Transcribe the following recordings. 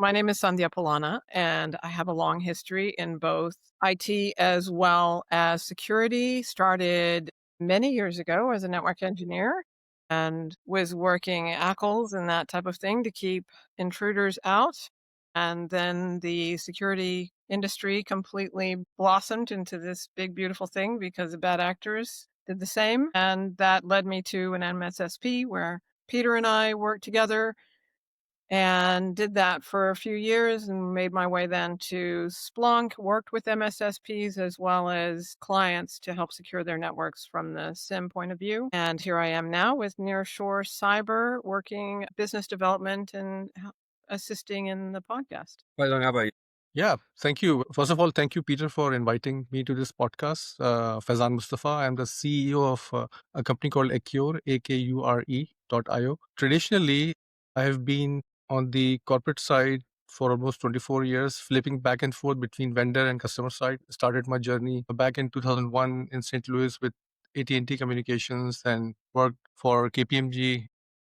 My name is Sandhya Pallana, and I have a long history in both IT as well as security. Started many years ago as a network engineer and was working ACLs and that type of thing to keep intruders out. And then the security industry completely blossomed into this big, beautiful thing because the bad actors did the same. And that led me to an MSSP where Peter and I worked together and did that for a few years and made my way then to Splunk, worked with MSSPs as well as clients to help secure their networks from the SIM point of view. And here I am now with Nearshore Cyber, working business development and assisting in the podcast. Faizan, how about you? Yeah, thank you. First of all, thank you, Peter, for inviting me to this podcast. Faizan Mustafa, I'm the CEO of a company called Acure, Akure.io. Traditionally, I have been on the corporate side for almost 24 years, flipping back and forth between vendor and customer side. Started my journey back in 2001 in St. Louis with AT&T Communications and worked for KPMG,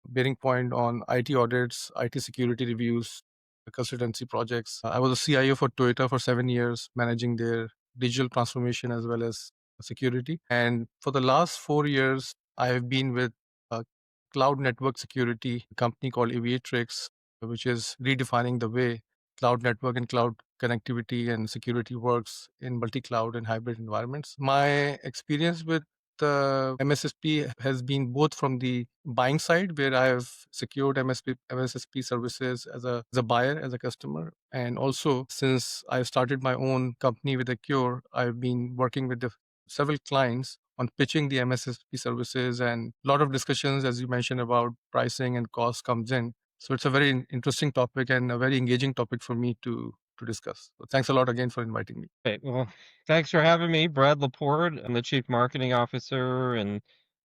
Bearing Point on IT audits, IT security reviews, consultancy projects. I was a CIO for Toyota for 7 years, managing their digital transformation as well as security. And for the last 4 years, I have been with a cloud network security company called Aviatrix, which is redefining the way cloud network and cloud connectivity and security works in multi-cloud and hybrid environments. My experience with the MSSP has been both from the buying side, where I have secured MSSP services as a buyer, as a customer. And also, since I started my own company with Acure, I've been working with several clients on pitching the MSSP services, and a lot of discussions, as you mentioned, about pricing and cost comes in. So it's a very interesting topic and a very engaging topic for me to discuss. So thanks a lot again for inviting me. Okay, well, thanks for having me, Brad LaPorte. I'm the Chief Marketing Officer, and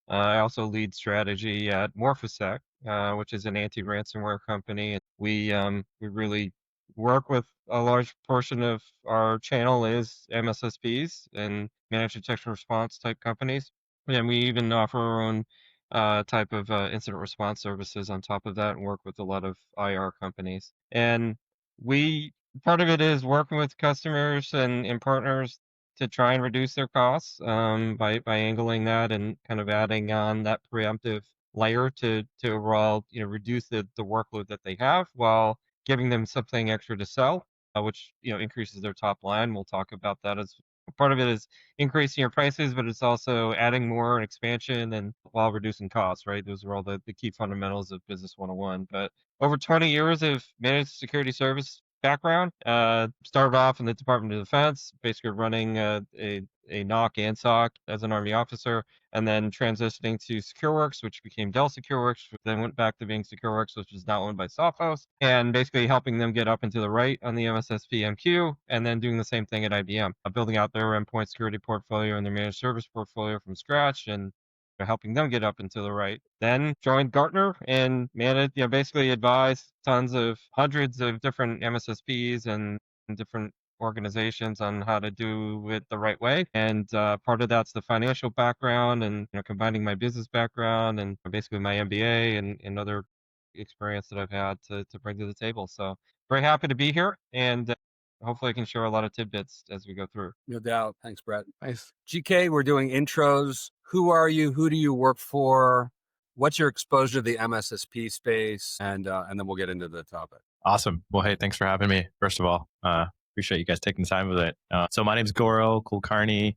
I also lead strategy at Morphisec, which is an anti-ransomware company. And we really work with a large portion of our channel is MSSPs and managed detection response type companies. And we even offer our own type of incident response services on top of that and work with a lot of IR companies. And we part of it is working with customers and partners to try and reduce their costs by angling that and kind of adding on that preemptive layer to overall reduce the workload that they have while giving them something extra to sell, which increases their top line. We'll talk about that as part of it is increasing your prices, but it's also adding more and expansion and while reducing costs, right? Those are all the key fundamentals of Business 101. But over 20 years of managed security service background. Started off in the Department of Defense, basically running a NOC and SOC as an Army officer, and then transitioning to SecureWorks, which became Dell SecureWorks, then went back to being SecureWorks, which is now owned by Sophos, and basically helping them get up and to the right on the MSSP MQ, and then doing the same thing at IBM, building out their endpoint security portfolio and their managed service portfolio from scratch, and helping them get up and to the right. Then joined Gartner and managed, basically advised tons of hundreds of different MSSPs and different organizations on how to do it the right way. And part of that's the financial background and combining my business background and basically my MBA and other experience that I've had to bring to the table. So very happy to be here and hopefully I can share a lot of tidbits as we go through. No doubt. Thanks, Brett. Nice. GK, we're doing intros. Who are you? Who do you work for? What's your exposure to the MSSP space? And then we'll get into the topic. Awesome. Well, hey, thanks for having me. First of all, appreciate you guys taking the time with it. So my name is Gaurav Kulkarni.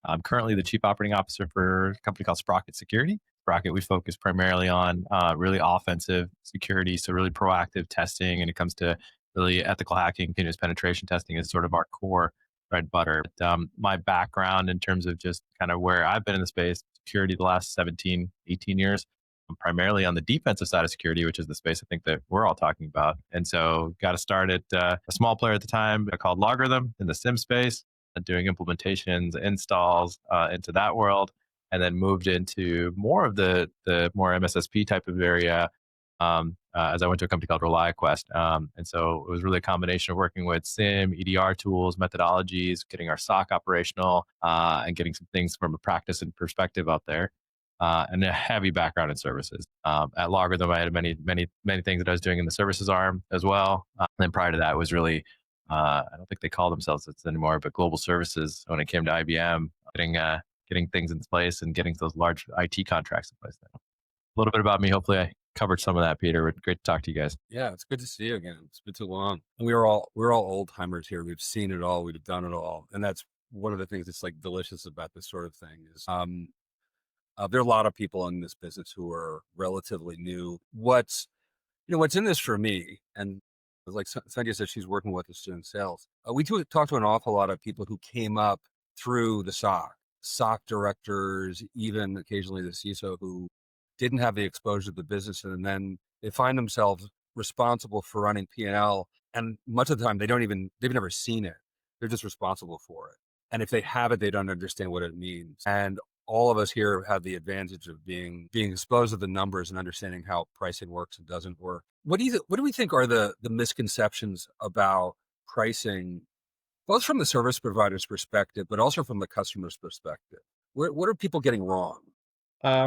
I'm currently the Chief Operating Officer for a company called Sprocket Security. Sprocket, we focus primarily on really offensive security, so really proactive testing, and it comes to really ethical hacking, continuous penetration testing is sort of our core bread and butter. But, my background in terms of just kind of where I've been in the space, security the last 17, 18 years, I'm primarily on the defensive side of security, which is the space I think that we're all talking about. And so got to start at a small player at the time called Logarithm in the SIM space, doing implementations, installs into that world, and then moved into more of the more MSSP type of area as I went to a company called ReliaQuest. And so it was really a combination of working with SIM, EDR tools, methodologies, getting our SOC operational, and getting some things from a practice and perspective out there. and a heavy background in services. At Logarithm, I had many things that I was doing in the services arm as well. And then prior to that was really, I don't think they call themselves this anymore, but global services when it came to IBM, getting things in place and getting those large IT contracts in place. A little bit about me. Hopefully I covered some of that, Peter. Great to talk to you guys. Yeah, it's good to see you again. It's been too long. And we're all old timers here. We've seen it all. We've done it all. And that's one of the things that's like delicious about this sort of thing is there are a lot of people in this business who are relatively new. What's in this for me, and like Sandhya said, she's working with us in sales. We talk to an awful lot of people who came up through the SOC directors, even occasionally the CISO, who didn't have the exposure to the business, and then they find themselves responsible for running P&L. And much of the time, they've never seen it. They're just responsible for it. And if they have it, they don't understand what it means. And all of us here have the advantage of being exposed to the numbers and understanding how pricing works and doesn't work. What do we think are the misconceptions about pricing, both from the service provider's perspective, but also from the customer's perspective? What are people getting wrong?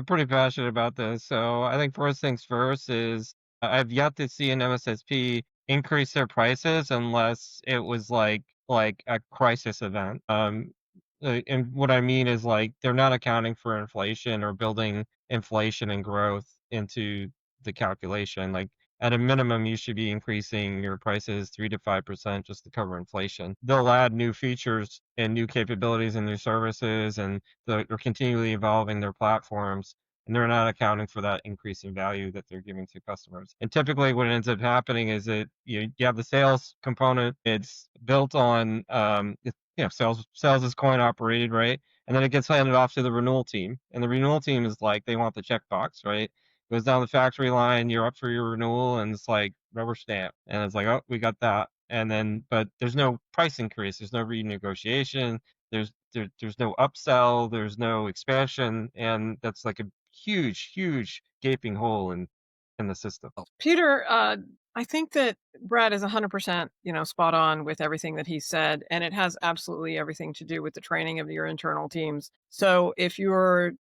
Pretty passionate about this. So I think first things first is I've yet to see an MSSP increase their prices unless it was like a crisis event. And what I mean is like they're not accounting for inflation or building inflation and growth into the calculation. Like at a minimum, you should be increasing your prices 3 to 5% just to cover inflation. They'll add new features and new capabilities and new services, and they're continually evolving their platforms. And they're not accounting for that increase in value that they're giving to customers. And typically, what ends up happening is that you have the sales component. It's built on sales is coin operated, right? And then it gets handed off to the renewal team, and the renewal team is like they want the checkbox, right? Goes down the factory line, you're up for your renewal, and it's like rubber stamp, and it's like, oh, we got that, and then but there's no price increase, there's no renegotiation, there's no upsell, there's no expansion, and that's like a huge gaping hole in the system. Peter, I think that Brad is 100%, spot on with everything that he said, and it has absolutely everything to do with the training of your internal teams. So if you're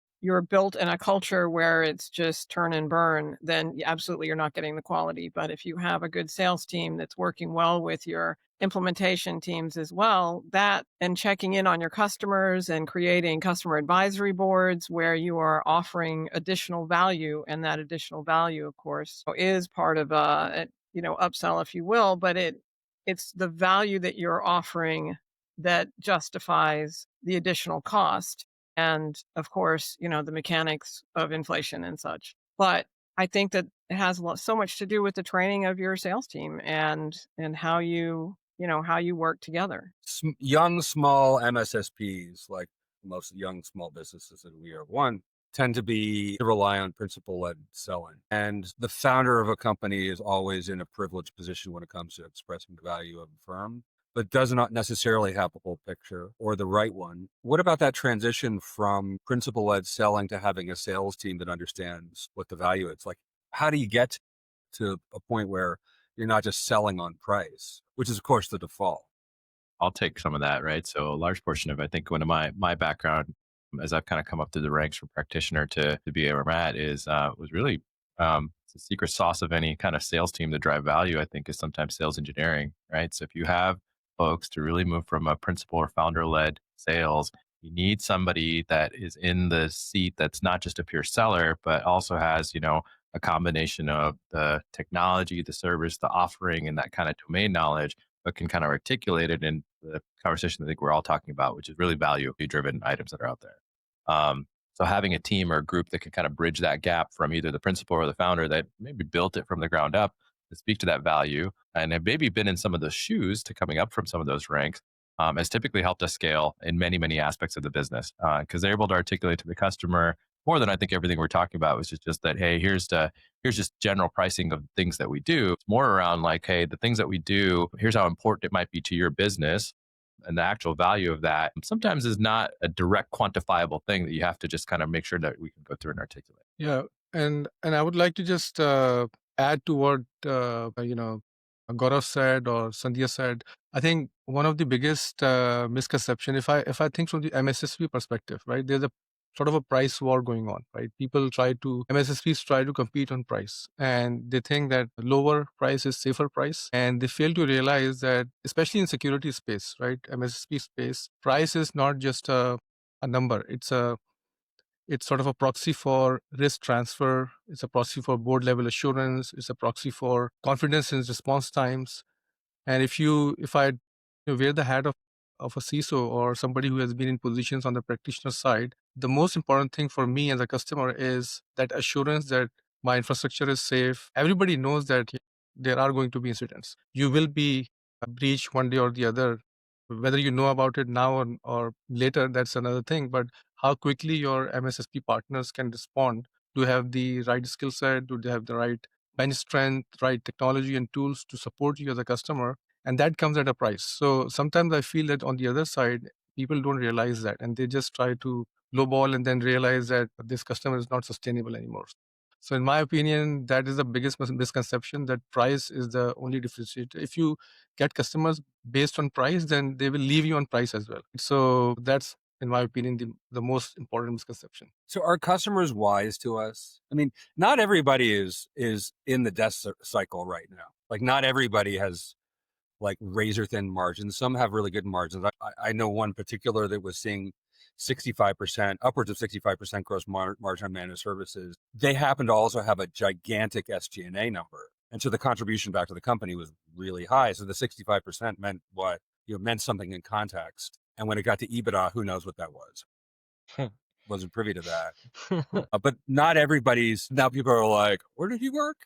built in a culture where it's just turn and burn, then absolutely you're not getting the quality. But if you have a good sales team that's working well with your implementation teams as well, that and checking in on your customers and creating customer advisory boards where you are offering additional value, and that additional value, of course, is part of upsell, if you will, but it's the value that you're offering that justifies the additional cost. And of course, the mechanics of inflation and such. But I think that it has so much to do with the training of your sales team and how how you work together. Young, small MSSPs, like most young, small businesses that we are one, tend to rely on principal-led selling. And the founder of a company is always in a privileged position when it comes to expressing the value of the firm, but does not necessarily have the whole picture or the right one. What about that transition from principal-led selling to having a sales team that understands what the value is? Like, how do you get to a point where you're not just selling on price, which is, of course, the default? I'll take some of that, right? So a large portion of, I think, one of my background, as I've kind of come up through the ranks from practitioner to be where I'm at, was really it's the secret sauce of any kind of sales team to drive value. I think is sometimes sales engineering, right? So if you have folks to really move from a principal or founder led sales, you need somebody that is in the seat that's not just a pure seller, but also has a combination of the technology, the service, the offering, and that kind of domain knowledge, but can kind of articulate it in the conversation I think we're all talking about, which is really value-driven items that are out there. So having a team or a group that can kind of bridge that gap from either the principal or the founder that maybe built it from the ground up to speak to that value and have maybe been in some of those shoes to coming up from some of those ranks has typically helped us scale in many aspects of the business because they're able to articulate to the customer more than I think everything we're talking about, which is just that, hey, here's just general pricing of things that we do. It's more around like, hey, the things that we do, here's how important it might be to your business. And the actual value of that sometimes is not a direct quantifiable thing that you have to just kind of make sure that we can go through and articulate. Yeah, and I would like to just add to what Gaurav said or Sandhya said. I think one of the biggest misconception, if I think from the MSSP perspective, right? There's a sort of a price war going on, right? MSSPs try to compete on price, and they think that lower price is safer price. And they fail to realize that, especially in security space, right? MSSP space, price is not just a number. It's sort of a proxy for risk transfer. It's a proxy for board level assurance. It's a proxy for confidence in response times. And if I wear the hat of a CISO or somebody who has been in positions on the practitioner side, the most important thing for me as a customer is that assurance that my infrastructure is safe. Everybody knows that there are going to be incidents. You will be breached one day or the other. Whether you know about it now or later, that's another thing. But how quickly your MSSP partners can respond, to have the right skill set, do they have the right bench strength, right technology and tools to support you as a customer, and that comes at a price. So sometimes I feel that on the other side, people don't realize that, and they just try to lowball and then realize that this customer is not sustainable anymore. So in my opinion, that is the biggest misconception, that price is the only differentiator. If you get customers based on price, then they will leave you on price as well. So that's, in my opinion, the most important misconception. So are customers wise to us? I mean, not everybody is in the death cycle right now. Like, not everybody has like razor thin margins. Some have really good margins. I know one particular that was seeing 65%, upwards of 65% gross margin on managed services. They happen to also have a gigantic SG&A number. And so the contribution back to the company was really high. So the 65% meant what? Meant something in context. And when it got to EBITDA, who knows what that was? Wasn't privy to that. But not everybody's, now people are like, where did he work?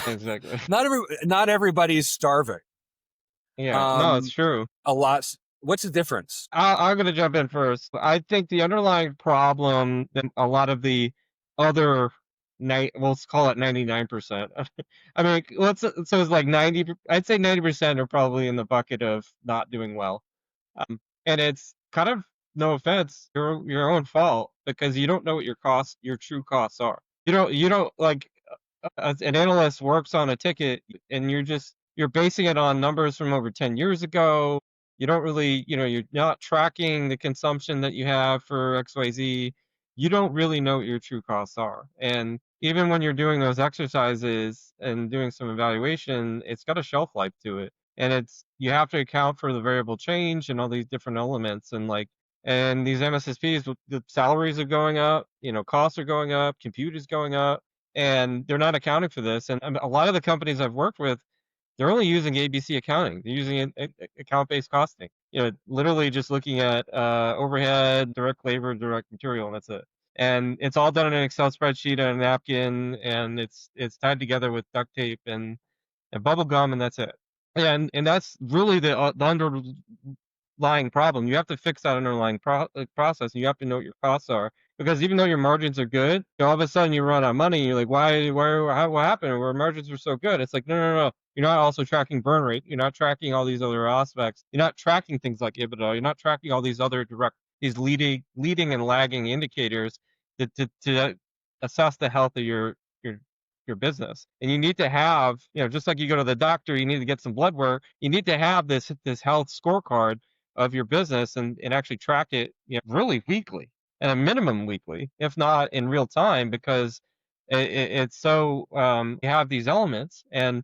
Exactly. Not everybody's starving. Yeah, no, it's true. A lot. What's the difference? I'm going to jump in first. I think the underlying problem that a lot of the other, let's call it 99%. I mean, so it's like 90, I'd say 90% are probably in the bucket of not doing well. And it's kind of, no offense, your own fault, because you don't know what your true costs are. You don't like, as an analyst works on a ticket and you're basing it on numbers from over 10 years ago. You don't really, you're not tracking the consumption that you have for XYZ. You don't really know what your true costs are. And even when you're doing those exercises and doing some evaluation, it's got a shelf life to it. And you have to account for the variable change and all these different elements. And these MSSPs, the salaries are going up, costs are going up, compute is going up, and they're not accounting for this. And a lot of the companies I've worked with, they're only using ABC accounting. They're using account-based costing. Literally just looking at overhead, direct labor, direct material, and that's it. And it's all done in an Excel spreadsheet on a napkin, and it's tied together with duct tape and bubble gum, and that's it. And that's really the underlying problem. You have to fix that underlying process, and you have to know what your costs are. Because even though your margins are good, all of a sudden you run out of money. And you're like, what happened? Our margins were so good. It's like, no. You're not also tracking burn rate. You're not tracking all these other aspects. You're not tracking things like EBITDA. You're not tracking all these other these leading and lagging indicators to assess the health of your business. And you need to have, just like you go to the doctor, you need to get some blood work. You need to have this health scorecard of your business and actually track it, really weekly, at a minimum weekly, if not in real time, because it's so, you have these elements. And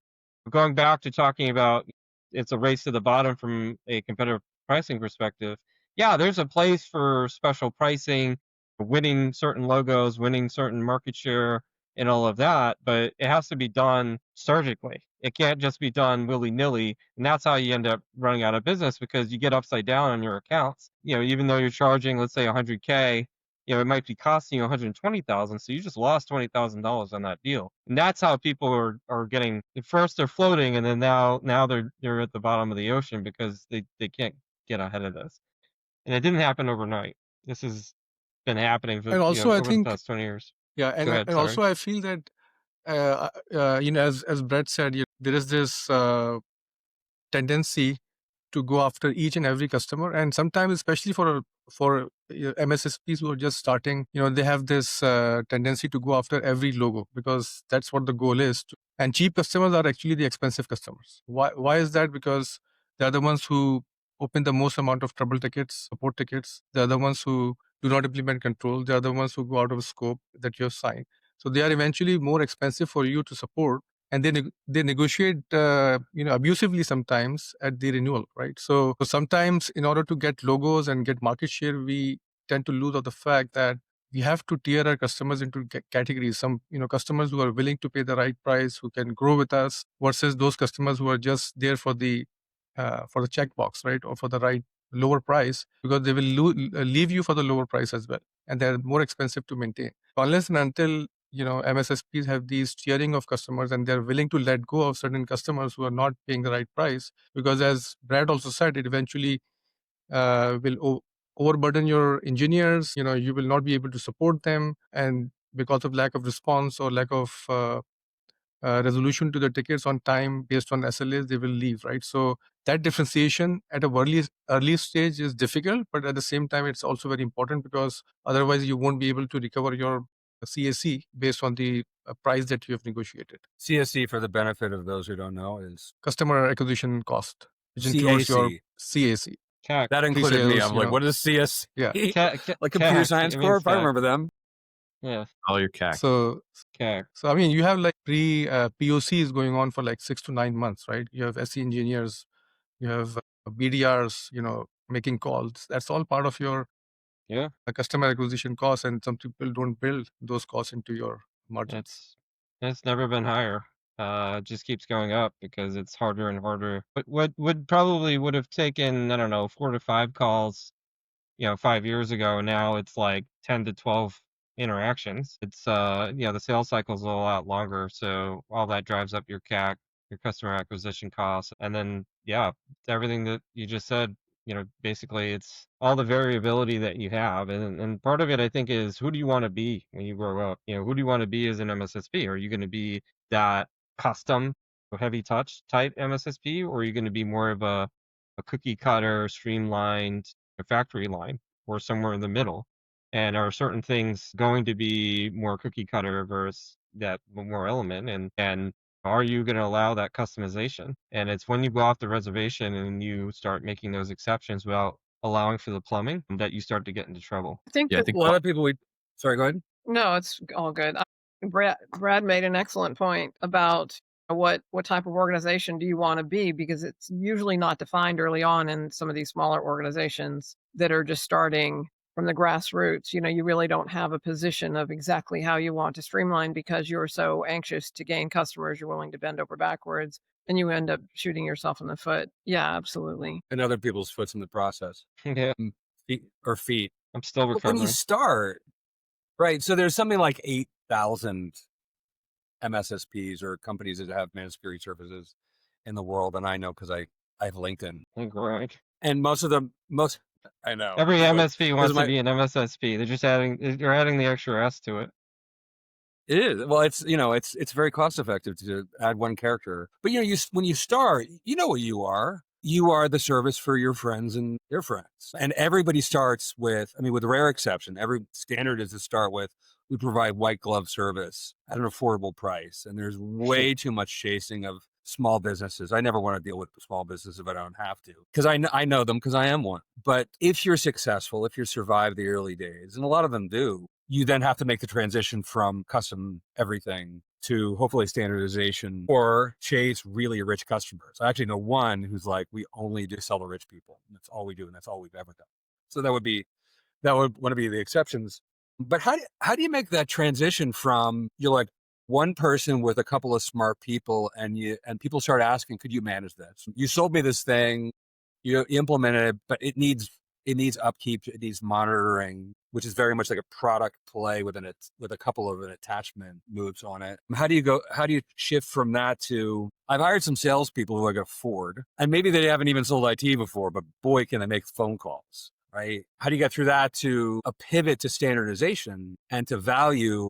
going back to talking about it's a race to the bottom from a competitive pricing perspective. Yeah, there's a place for special pricing, winning certain logos, winning certain market share, and all of that, but it has to be done surgically. It can't just be done willy-nilly, and that's how you end up running out of business, because you get upside down on your accounts. Even though you're charging, let's say, 100K, it might be costing you 120,000, so you just lost $20,000 on that deal. And that's how people are getting. At first they're floating, and then now they're at the bottom of the ocean because they can't get ahead of this. And it didn't happen overnight. This has been happening for And also, over the past 20 years. Yeah, Go ahead, and sorry. also I feel that as Brett said, there is this tendency to go after each and every customer, and sometimes, especially for MSSPs who are just starting, they have this tendency to go after every logo, because that's what the goal is. And cheap customers are actually the expensive customers. Why is that? Because they're the ones who open the most amount of trouble tickets, support tickets. They're the ones who do not implement control. They are the ones who go out of scope that you have signed. So they are eventually more expensive for you to support, and they negotiate abusively sometimes at the renewal, right? So sometimes in order to get logos and get market share, we tend to lose out the fact that we have to tier our customers into categories. Some customers who are willing to pay the right price, who can grow with us, versus those customers who are just there for the checkbox, right, or for the right lower price, because they will leave you for the lower price as well, and they're more expensive to maintain. Unless and until MSSPs have these tiering of customers, and they're willing to let go of certain customers who are not paying the right price, because as Brad also said, it eventually will overburden your engineers. You will not be able to support them, and because of lack of response or lack of resolution to the tickets on time based on SLAs, they will leave, right? So that differentiation at a early stage is difficult, but at the same time, it's also very important, because otherwise you won't be able to recover your CAC based on the price that you have negotiated. CSC, for the benefit of those who don't know, is Customer acquisition cost, which includes your CAC. CAC. That included me. Pre-sales, I'm like, what is CSC? Yeah. Like Computer CAC, Science it means Corp. I CAC. remember them. Yeah, All your CAC. So CAC. I mean, you have like POCs going on for like 6 to 9 months, right? You have SE engineers, you have BDRs, making calls. That's all part of your Yeah, customer acquisition costs, and some people don't build those costs into your margins. it's never been higher. It just keeps going up because it's harder and harder. But what would have taken, I don't know, 4 to 5 calls, 5 years ago, now it's like 10 to 12 interactions. It's the sales cycle's a lot longer, so all that drives up your CAC, your customer acquisition costs, and then everything that you just said. Basically it's all the variability that you have, and part of it I think is, who do you want to be when you grow up? Who do you want to be as an MSSP? Are you going to be that custom or heavy touch type MSSP, or are you going to be more of a cookie cutter, streamlined, a factory line, or somewhere in the middle? And are certain things going to be more cookie cutter versus that more element? And are you going to allow that customization? And it's when you go off the reservation and you start making those exceptions without allowing for the plumbing that you start to get into trouble. I think Yeah, I that think A lot of people sorry, go ahead. no, it's all good. Brad made an excellent point about what type of organization do you want to be, because it's usually not defined early on in some of these smaller organizations that are just starting from the grassroots. You really don't have a position of exactly how you want to streamline, because you're so anxious to gain customers, you're willing to bend over backwards, and you end up shooting yourself in the foot. Yeah, absolutely. And other people's foots in the process. Yeah, Feet. I'm still But when you recovering. start, right? So there's something like 8,000 MSSPs or companies that have managed security services in the world, and I know because I have LinkedIn, Right. and most I know Every but MSP wants my- to be an MSSP. They're adding the extra S to it. It is. Well, it's very cost effective to add one character. But when you start, you know what you are. You are the service for your friends and their friends. And everybody starts with, with rare exception, every standard is to start with, we provide white glove service at an affordable price. And there's way too much chasing of small businesses. I never want to deal with small businesses if I don't have to, because I know them because I am one. But if you're successful, if you survive the early days, and a lot of them do, you then have to make the transition from custom everything to hopefully standardization, or chase really rich customers. I actually know one who's like, we only do sell to rich people. That's all we do, and that's all we've ever done. So that would want to be the exceptions. But how do you make that transition from, you're like one person with a couple of smart people, and people start asking, could you manage this? You sold me this thing, you implemented it, but it needs upkeep, it needs monitoring, which is very much like a product play with a couple of an attachment moves on it. How do you shift from that to, I've hired some salespeople who I could afford, and maybe they haven't even sold IT before, but boy, can they make phone calls, right? How do you get through that to a pivot to standardization and to value,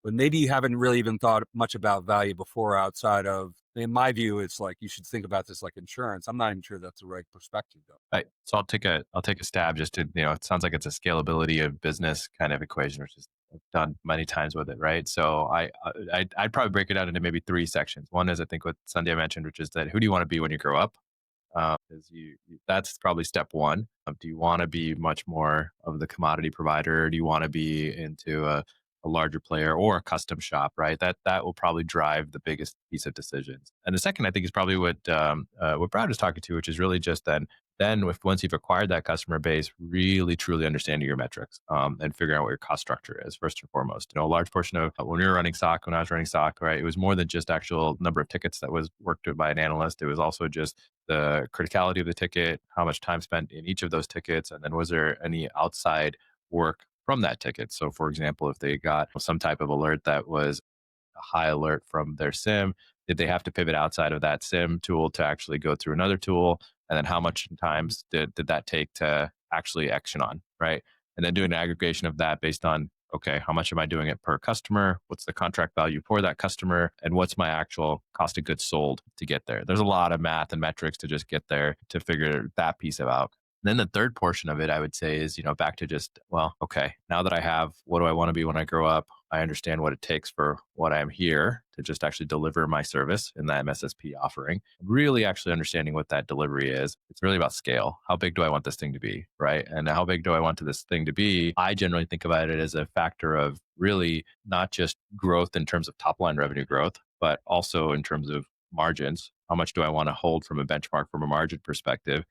when maybe you haven't really even thought much about value before, outside of, in my view, it's like, you should think about this like insurance. I'm not even sure that's the right perspective, though. Right. So I'll take a stab just to, it sounds like it's a scalability of business kind of equation, which is I've done many times with it, right? So I'd probably break it out into maybe 3 sections. One is, I think what Sandhya mentioned, which is that, who do you want to be when you grow up? That's probably step one. Do you want to be much more of the commodity provider? Or do you want to be into a larger player or a custom shop, right? That will probably drive the biggest piece of decisions. And the second, I think, is probably what Brad was talking to, which is really just then once you've acquired that customer base, really truly understanding your metrics and figuring out what your cost structure is first and foremost. A large portion of when we were running SOC, when I was running SOC, right, it was more than just actual number of tickets that was worked by an analyst. It was also just the criticality of the ticket, how much time spent in each of those tickets, and then was there any outside work from that ticket. So, for example, if they got some type of alert that was a high alert from their SIM, did they have to pivot outside of that SIM tool to actually go through another tool? And then how much times did that take to actually action on, right? And then doing an aggregation of that based on, okay, how much am I doing it per customer? What's the contract value for that customer? And what's my actual cost of goods sold to get there? There's a lot of math and metrics to just get there to figure that piece out. Then the third portion of it, I would say, is, back to just, well, okay, now that I have, what do I want to be when I grow up? I understand what it takes for what I'm here to just actually deliver my service in that MSSP offering. Really actually understanding what that delivery is. It's really about scale. How big do I want this thing to be, right? And how big do I want this thing to be? I generally think about it as a factor of really not just growth in terms of top line revenue growth, but also in terms of margins. How much do I want to hold from a benchmark from a margin perspective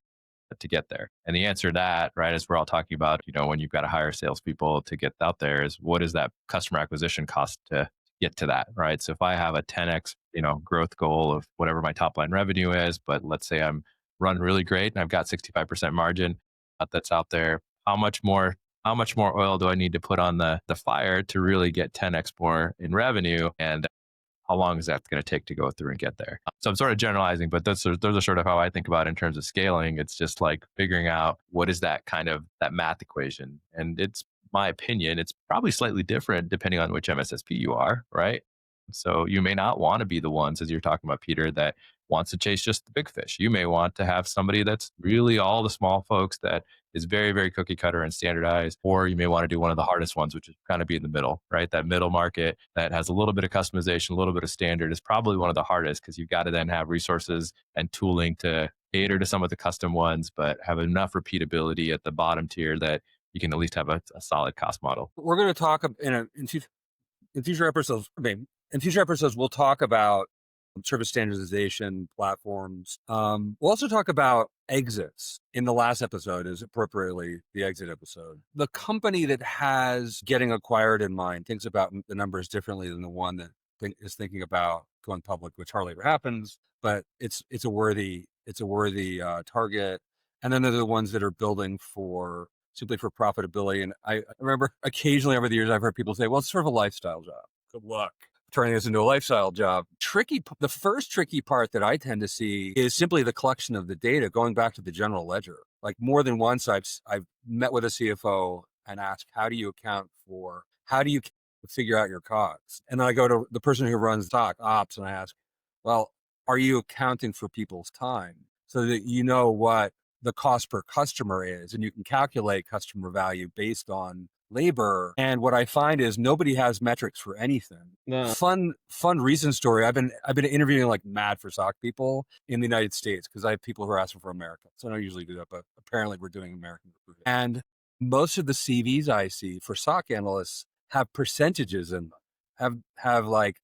to get there? And the answer to that, right, as we're all talking about, when you've got to hire salespeople to get out there, is what is that customer acquisition cost to get to that, right? So if I have a 10x, growth goal of whatever my top line revenue is, but let's say I'm run really great and I've got 65% margin that's out there, how much more oil do I need to put on the fire to really get 10x more in revenue? And how long is that going to take to go through and get there? So I'm sort of generalizing, but those are sort of how I think about it in terms of scaling. It's just like figuring out what is that math equation. And it's my opinion, it's probably slightly different depending on which MSSP you are, right? So you may not want to be the ones, as you're talking about, Peter, that wants to chase just the big fish. You may want to have somebody that's really all the small folks that is very, very cookie cutter and standardized, or you may want to do one of the hardest ones, which is kind of be in the middle, right? That middle market that has a little bit of customization, a little bit of standard is probably one of the hardest because you've got to then have resources and tooling to cater to some of the custom ones, but have enough repeatability at the bottom tier that you can at least have a solid cost model. We're going to talk in future episodes. In future episodes, we'll talk about service standardization platforms. We'll also talk about exits. In the last episode is appropriately the exit episode. The company that has getting acquired in mind thinks about the numbers differently than the one that is thinking about going public, which hardly ever happens, but it's a worthy target. And then there are the ones that are building simply for profitability. And I remember occasionally over the years, I've heard people say, well, it's sort of a lifestyle job. Good luck turning this into a lifestyle job. The first tricky part that I tend to see is simply the collection of the data, going back to the general ledger. Like more than once, I've met with a CFO and asked, how do you figure out your COGS? And then I go to the person who runs stock ops and I ask, well, are you accounting for people's time so that you know what the cost per customer is and you can calculate customer value based on labor? And what I find is nobody has metrics for anything. No. Fun recent story. I've been interviewing like mad for SOC people in the United States because I have people who are asking for America. So I don't usually do that, but apparently we're doing American recruiting. And most of the CVs I see for SOC analysts have percentages in them, have like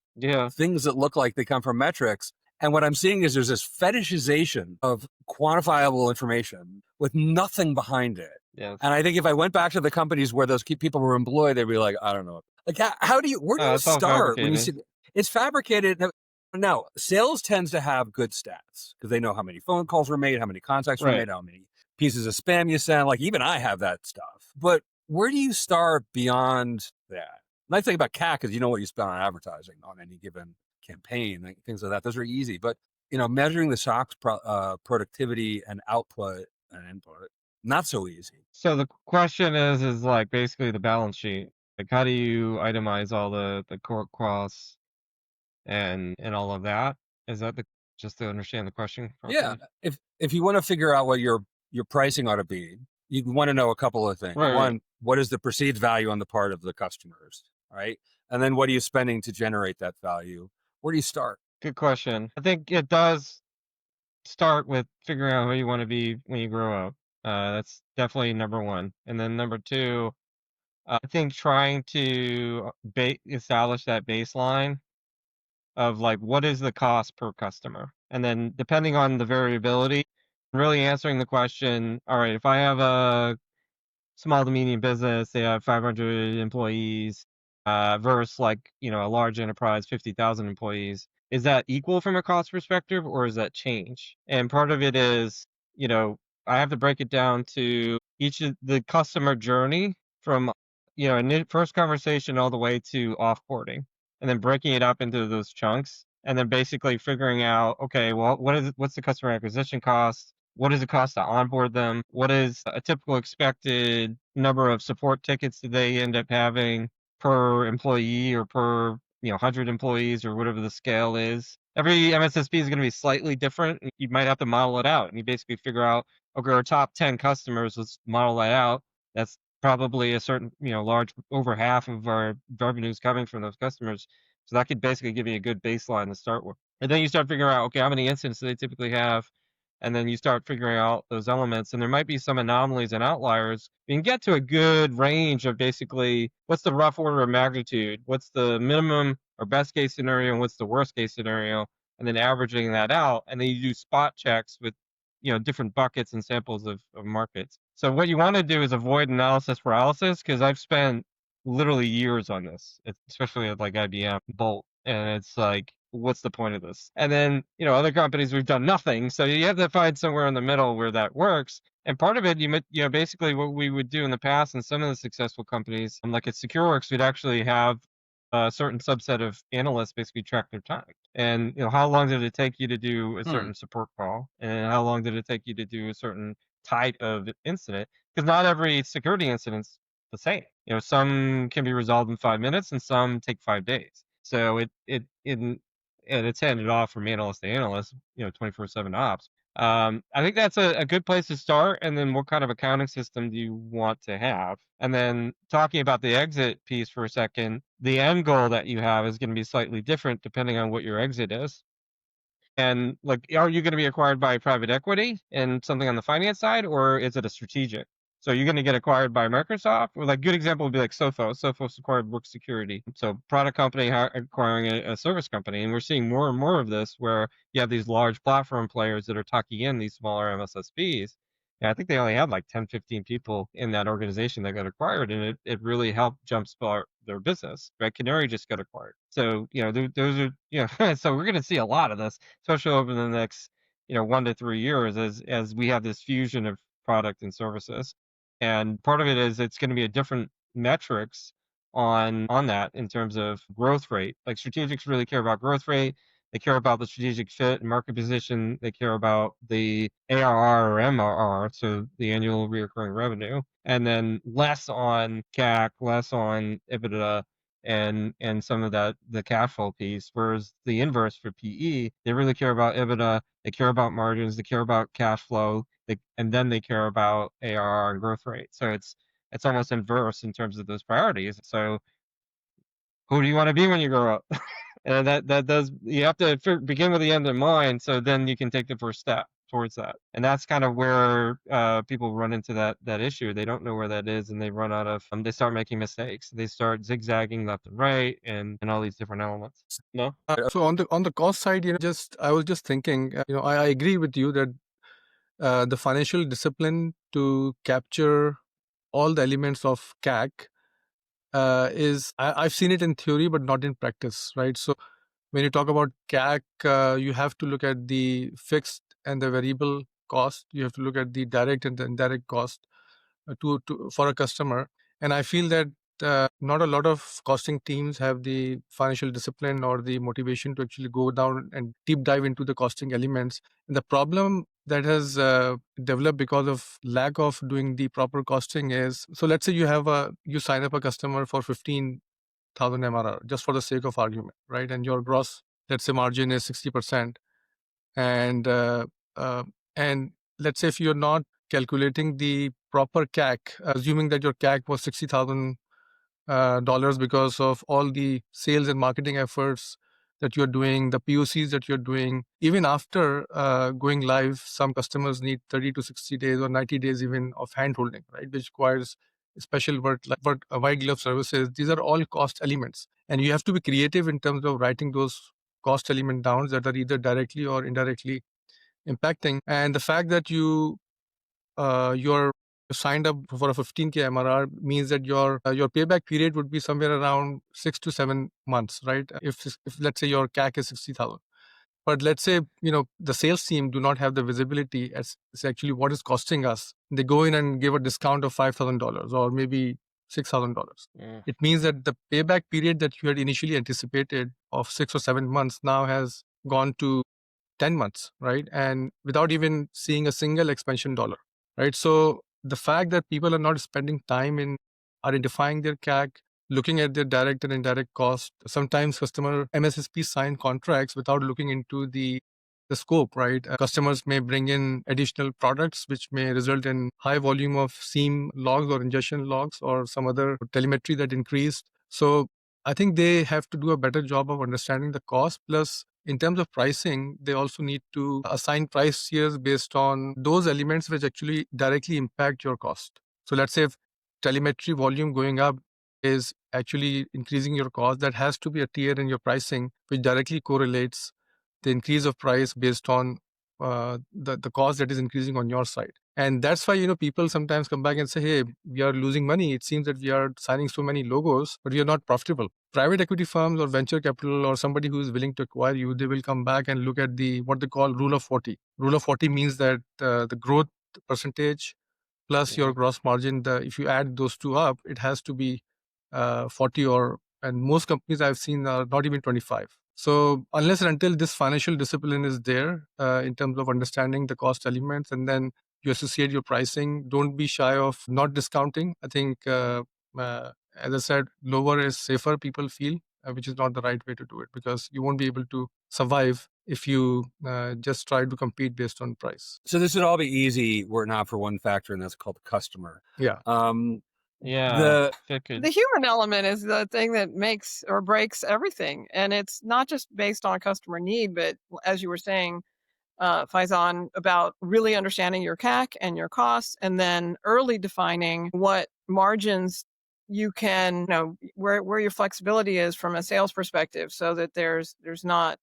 things that look like they come from metrics. And what I'm seeing is there's this fetishization of quantifiable information with nothing behind it. Yeah. And I think if I went back to the companies where those people were employed, they'd be like, I don't know. Like, where do you start when you see it's fabricated? Now, sales tends to have good stats because they know how many phone calls were made, how many contacts were made, how many pieces of spam you send. Like, even I have that stuff. But where do you start beyond that? Nice thing about CAC is you know what you spend on advertising on any given campaign, things like that. Those are easy. But, measuring the SOC's productivity and output and input, not so easy. So the question is like basically the balance sheet. Like, how do you itemize all the core costs and all of that? Is that just to understand the question properly? Yeah. If you want to figure out what your pricing ought to be, you want to know a couple of things. One, what is the perceived value on the part of the customers, right? And then what are you spending to generate that value? Where do you start? Good question. I think it does start with figuring out who you want to be when you grow up. That's definitely number one. And then number two, I think trying to establish that baseline of like what is the cost per customer, and then depending on the variability, really answering the question. All right, if I have a small to medium business, they have 500 employees, versus like, a large enterprise, 50,000 employees. Is that equal from a cost perspective or is that change? And part of it is, I have to break it down to each of the customer journey from, first conversation all the way to offboarding, and then breaking it up into those chunks. And then basically figuring out, okay, well, what's the customer acquisition cost? What does it cost to onboard them? What is a typical expected number of support tickets that they end up having per employee or per 100 employees or whatever the scale is? Every MSSP is going to be slightly different. You might have to model it out, and you basically figure out, okay, our top 10 customers, let's model that out. That's probably a certain, large, over half of our revenue is coming from those customers. So that could basically give you a good baseline to start with. And then you start figuring out, okay, how many incidents do they typically have? And then you start figuring out those elements, and there might be some anomalies and outliers. You can get to a good range of basically what's the rough order of magnitude, what's the minimum or best case scenario, and what's the worst case scenario, and then averaging that out. And then you do spot checks with different buckets and samples of markets. So what you want to do is avoid analysis paralysis, because I've spent literally years on this, especially at like IBM Bolt, and it's like, what's the point of this? And then, other companies, we've done nothing. So you have to find somewhere in the middle where that works. And part of it, basically what we would do in the past in some of the successful companies, like at SecureWorks, we'd actually have a certain subset of analysts basically track their time. And, how long did it take you to do a certain support call? And how long did it take you to do a certain type of incident? Because not every security incident's the same. Some can be resolved in 5 minutes and some take 5 days. So and it's handed off from analyst to analyst, 24/7 ops. I think that's a good place to start. And then what kind of accounting system do you want to have? And then talking about the exit piece for a second, the end goal that you have is going to be slightly different depending on what your exit is. And like, are you going to be acquired by private equity and something on the finance side, or is it a strategic? So you're going to get acquired by Microsoft. Or like, good example would be like Sophos. Sophos acquired Work Security. So product company acquiring a service company. And we're seeing more and more of this where you have these large platform players that are tucking in these smaller MSSPs. And I think they only had like 10, 15 people in that organization that got acquired. And it really helped jumpstart their business, right? Canary just got acquired. So, those are, so we're going to see a lot of this, especially over the next, 1 to 3 years as we have this fusion of product and services. And part of it is it's going to be a different metrics on that in terms of growth rate. Like strategics really care about growth rate. They care about the strategic fit and market position. They care about the ARR or MRR, so the annual recurring revenue, and then less on CAC, less on EBITDA, and some of that, the cash flow piece. Whereas the inverse for PE, they really care about EBITDA, they care about margins, they care about cash flow, and then they care about ARR and growth rate. So it's almost inverse in terms of those priorities. So who do you want to be when you grow up? And that does, you have to begin with the end in mind, so then you can take the first step towards that. And that's kind of where people run into that issue. They don't know where that is, and they run out of, they start making mistakes. They start zigzagging left and right, and all these different elements. No? So on the cost side, I was just thinking, I agree with you that the financial discipline to capture all the elements of CAC I've seen it in theory, but not in practice, right? So when you talk about CAC, you have to look at the fixed and the variable cost. You have to look at the direct and the indirect cost for a customer. And I feel that not a lot of costing teams have the financial discipline or the motivation to actually go down and deep dive into the costing elements. And the problem that has developed because of lack of doing the proper costing is, so let's say you sign up a customer for 15,000 MRR just for the sake of argument, right? And your gross, let's say, margin is 60%. And let's say if you're not calculating the proper CAC, assuming that your CAC was $60,000 because of all the sales and marketing efforts that you're doing, the POCs that you're doing. Even after going live, some customers need 30 to 60 days or 90 days even of handholding, right? Which requires special work, like white glove services. These are all cost elements. And you have to be creative in terms of writing those cost element downs that are either directly or indirectly impacting. And the fact that you're signed up for a 15K MRR means that your payback period would be somewhere around 6 to 7 months, right? If let's say your CAC is 60,000. But let's say, the sales team do not have the visibility as actually what is costing us. They go in and give a discount of $5,000 or maybe $6,000. It means that the payback period that you had initially anticipated of 6 or 7 months now has gone to 10 months, right? And without even seeing a single expansion dollar, right? So the fact that people are not spending time in identifying their CAC, looking at their direct and indirect cost. Sometimes customer MSSP sign contracts without looking into the scope, right? Customers may bring in additional products, which may result in high volume of SIEM logs or ingestion logs or some other telemetry that increased. So I think they have to do a better job of understanding the cost. Plus, in terms of pricing, they also need to assign price tiers based on those elements which actually directly impact your cost. So let's say if telemetry volume going up is actually increasing your cost, that has to be a tier in your pricing which directly correlates the increase of price based on the cost that is increasing on your side. And that's why, people sometimes come back and say, hey, we are losing money. It seems that we are signing so many logos, but we are not profitable. Private equity firms or venture capital or somebody who is willing to acquire you, they will come back and look at what they call rule of 40. Rule of 40 means that the growth percentage plus your gross margin, if you add those two up, it has to be 40 and most companies I've seen are not even 25. So unless and until this financial discipline is there in terms of understanding the cost elements, and then you associate your pricing, don't be shy of not discounting. I think, as I said, lower is safer, people feel, which is not the right way to do it, because you won't be able to survive if you just try to compete based on price. So this would all be easy were it not for one factor, and that's called the customer. Yeah. Yeah. The human element is the thing that makes or breaks everything. And it's not just based on customer need, but as you were saying, Faizan, about really understanding your CAC and your costs, and then early defining what margins you can, where your flexibility is from a sales perspective, so that there's not,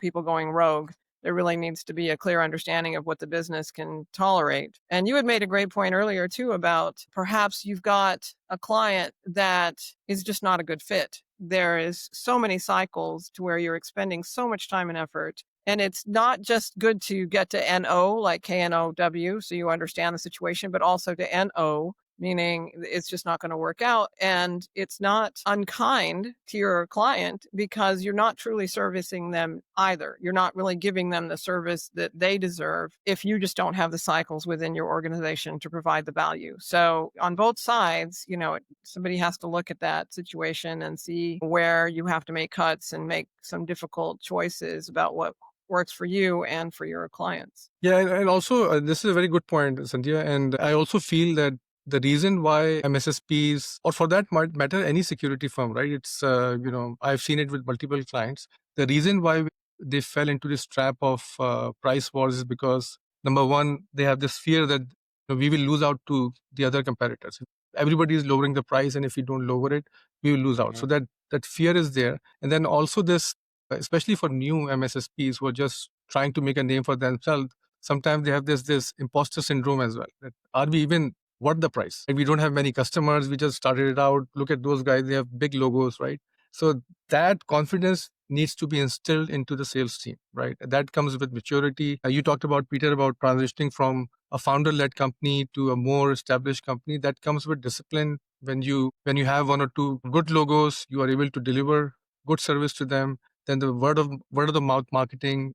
people going rogue. There really needs to be a clear understanding of what the business can tolerate. And you had made a great point earlier too about perhaps you've got a client that is just not a good fit. There is so many cycles to where you're expending so much time and effort. And it's not just good to get to NO, like KNOW, so you understand the situation, but also to NO, meaning it's just not going to work out. And it's not unkind to your client because you're not truly servicing them either. You're not really giving them the service that they deserve if you just don't have the cycles within your organization to provide the value. So on both sides, somebody has to look at that situation and see where you have to make cuts and make some difficult choices about what works for you and for your clients. Yeah, and also this is a very good point, Sandhya. And I also feel that the reason why MSSPs, or for that matter, any security firm, right? It's, I've seen it with multiple clients. The reason why they fell into this trap of price wars is because, number one, they have this fear that we will lose out to the other competitors. Everybody is lowering the price, and if we don't lower it, we will lose out. So that fear is there. And then also this, especially for new MSSPs who are just trying to make a name for themselves, sometimes they have this imposter syndrome as well. That are we even worth the price? And we don't have many customers. We just started it out. Look at those guys. They have big logos, right? So that confidence needs to be instilled into the sales team, right? That comes with maturity. You talked about, Peter, about transitioning from a founder-led company to a more established company. That comes with discipline. When you have one or two good logos, you are able to deliver good service to them. Then the word of the mouth marketing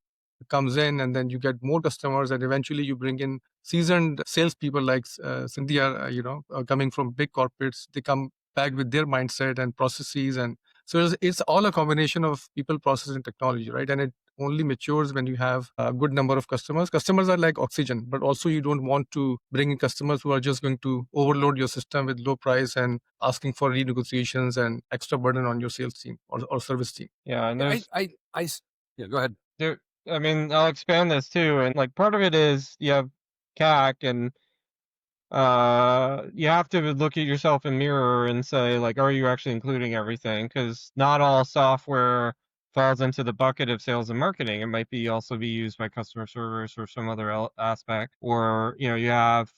comes in, and then you get more customers, and eventually you bring in seasoned salespeople like Sandhya, coming from big corporates. They come back with their mindset and processes and So it's all a combination of people, process, and technology, right? And it only matures when you have a good number of customers. Customers are like oxygen, but also you don't want to bring in customers who are just going to overload your system with low price and asking for renegotiations and extra burden on your sales team or service team. Yeah, and Yeah, go ahead. there, I mean, I'll expand this too. And like part of it is you have CAC, and you have to look at yourself in mirror and say, like, are you actually including everything? Because not all software falls into the bucket of sales and marketing. It might be also be used by customer service or some other aspect. Or, you have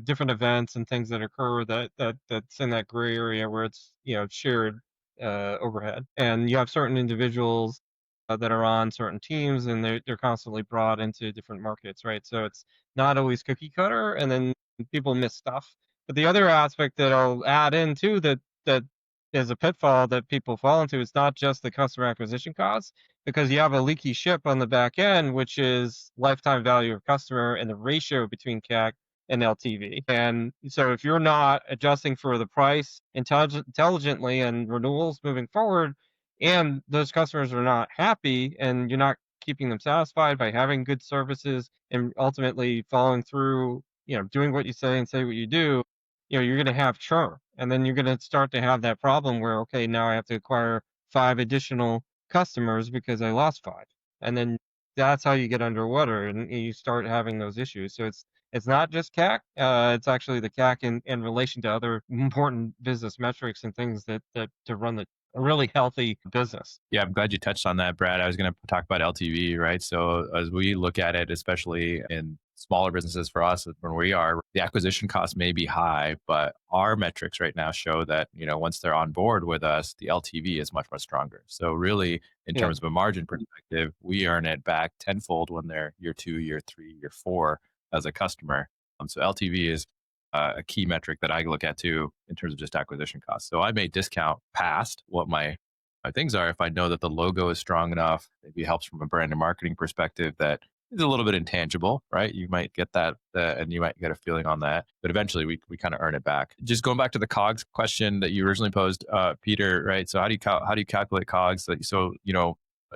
different events and things that occur that's in that gray area where it's shared overhead, and you have certain individuals that are on certain teams, and they're constantly brought into different markets, right? So it's not always cookie cutter, and then people miss stuff. But the other aspect that I'll add in too, that is a pitfall that people fall into, is not just the customer acquisition costs, because you have a leaky ship on the back end, which is lifetime value of customer and the ratio between CAC and LTV. And so if you're not adjusting for the price intelligently and renewals moving forward, and those customers are not happy, and you're not keeping them satisfied by having good services and ultimately following through, doing what you say and say what you do, you're going to have churn. And then you're going to start to have that problem where, okay, now I have to acquire 5 additional customers because I lost 5. And then that's how you get underwater and you start having those issues. So it's not just CAC. It's actually the CAC in relation to other important business metrics and things that to run a really healthy business. Yeah, I'm glad you touched on that, Brad. I was going to talk about LTV, right? So as we look at it, especially in smaller businesses for us, when we are, the acquisition cost may be high, but our metrics right now show that, once they're on board with us, the LTV is much, much stronger. So really, in terms of a margin perspective, we earn it back tenfold when they're year 2, year 3, year 4 as a customer. So LTV is a key metric that I look at too in terms of just acquisition costs. So I may discount past what my things are if I know that the logo is strong enough. Maybe it helps from a brand and marketing perspective that is a little bit intangible, right? You might get that and you might get a feeling on that, but eventually we kind of earn it back. Just going back to the COGS question that you originally posed, Peter, right? So how do you calculate COGS? So,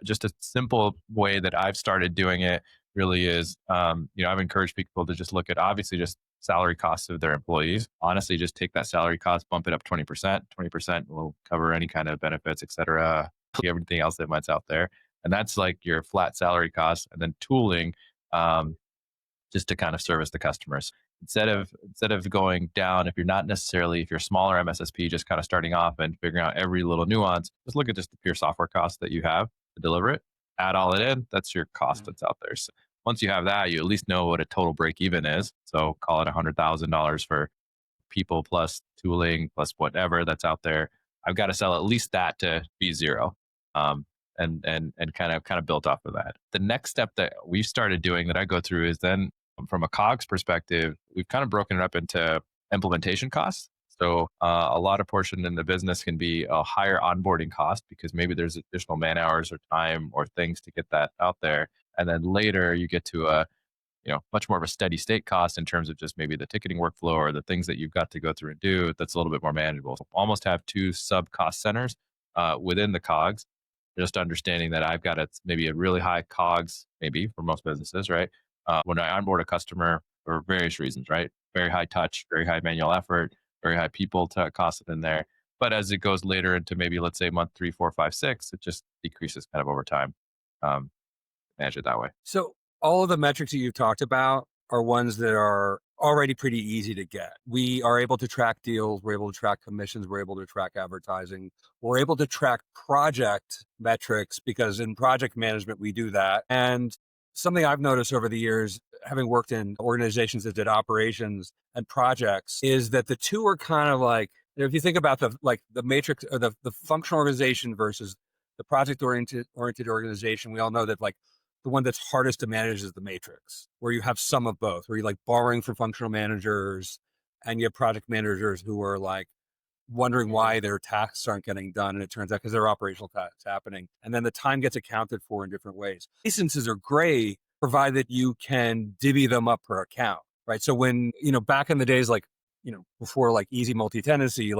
just a simple way that I've started doing it really is, I've encouraged people to just look at obviously just salary costs of their employees. Honestly, just take that salary cost, bump it up 20%. 20% will cover any kind of benefits, et cetera, everything else that might's out there. And that's like your flat salary costs, and then tooling just to kind of service the customers. Instead of going down, if you're a smaller MSSP, just kind of starting off and figuring out every little nuance, just look at just the pure software cost that you have to deliver it, add all it in, that's your cost that's out there. So once you have that, you at least know what a total break even is. So call it $100,000 for people plus tooling plus whatever that's out there. I've got to sell at least that to be zero, and kind of built off of that. The next step that we've started doing that I go through is then from a COGS perspective, we've kind of broken it up into implementation costs. So a lot of portion in the business can be a higher onboarding cost because maybe there's additional man hours or time or things to get that out there. And then later you get to a much more of a steady state cost in terms of just maybe the ticketing workflow or the things that you've got to go through and do that's a little bit more manageable. So almost have 2 sub cost centers within the COGS, just understanding that I've got maybe a really high COGS, maybe for most businesses, right? When I onboard a customer for various reasons, right? Very high touch, very high manual effort, very high people to cost in there. But as it goes later into maybe, let's say month 3, 4, 5, 6, it just decreases kind of over time. Manage it that way. So all of the metrics that you've talked about are ones that are already pretty easy to get. We are able to track deals. We're able to track commissions. We're able to track advertising. We're able to track project metrics because in project management, we do that. And something I've noticed over the years, having worked in organizations that did operations and projects, is that the two are kind of like, if you think about the matrix or the functional organization versus the project oriented organization, we all know that the one that's hardest to manage is the matrix, where you have some of both, where you're borrowing from functional managers and you have project managers who are wondering why their tasks aren't getting done. And it turns out because there are operational tasks happening. And then the time gets accounted for in different ways. Licenses are great, provided you can divvy them up per account, right? So when, back in the days, before easy multi-tenancy,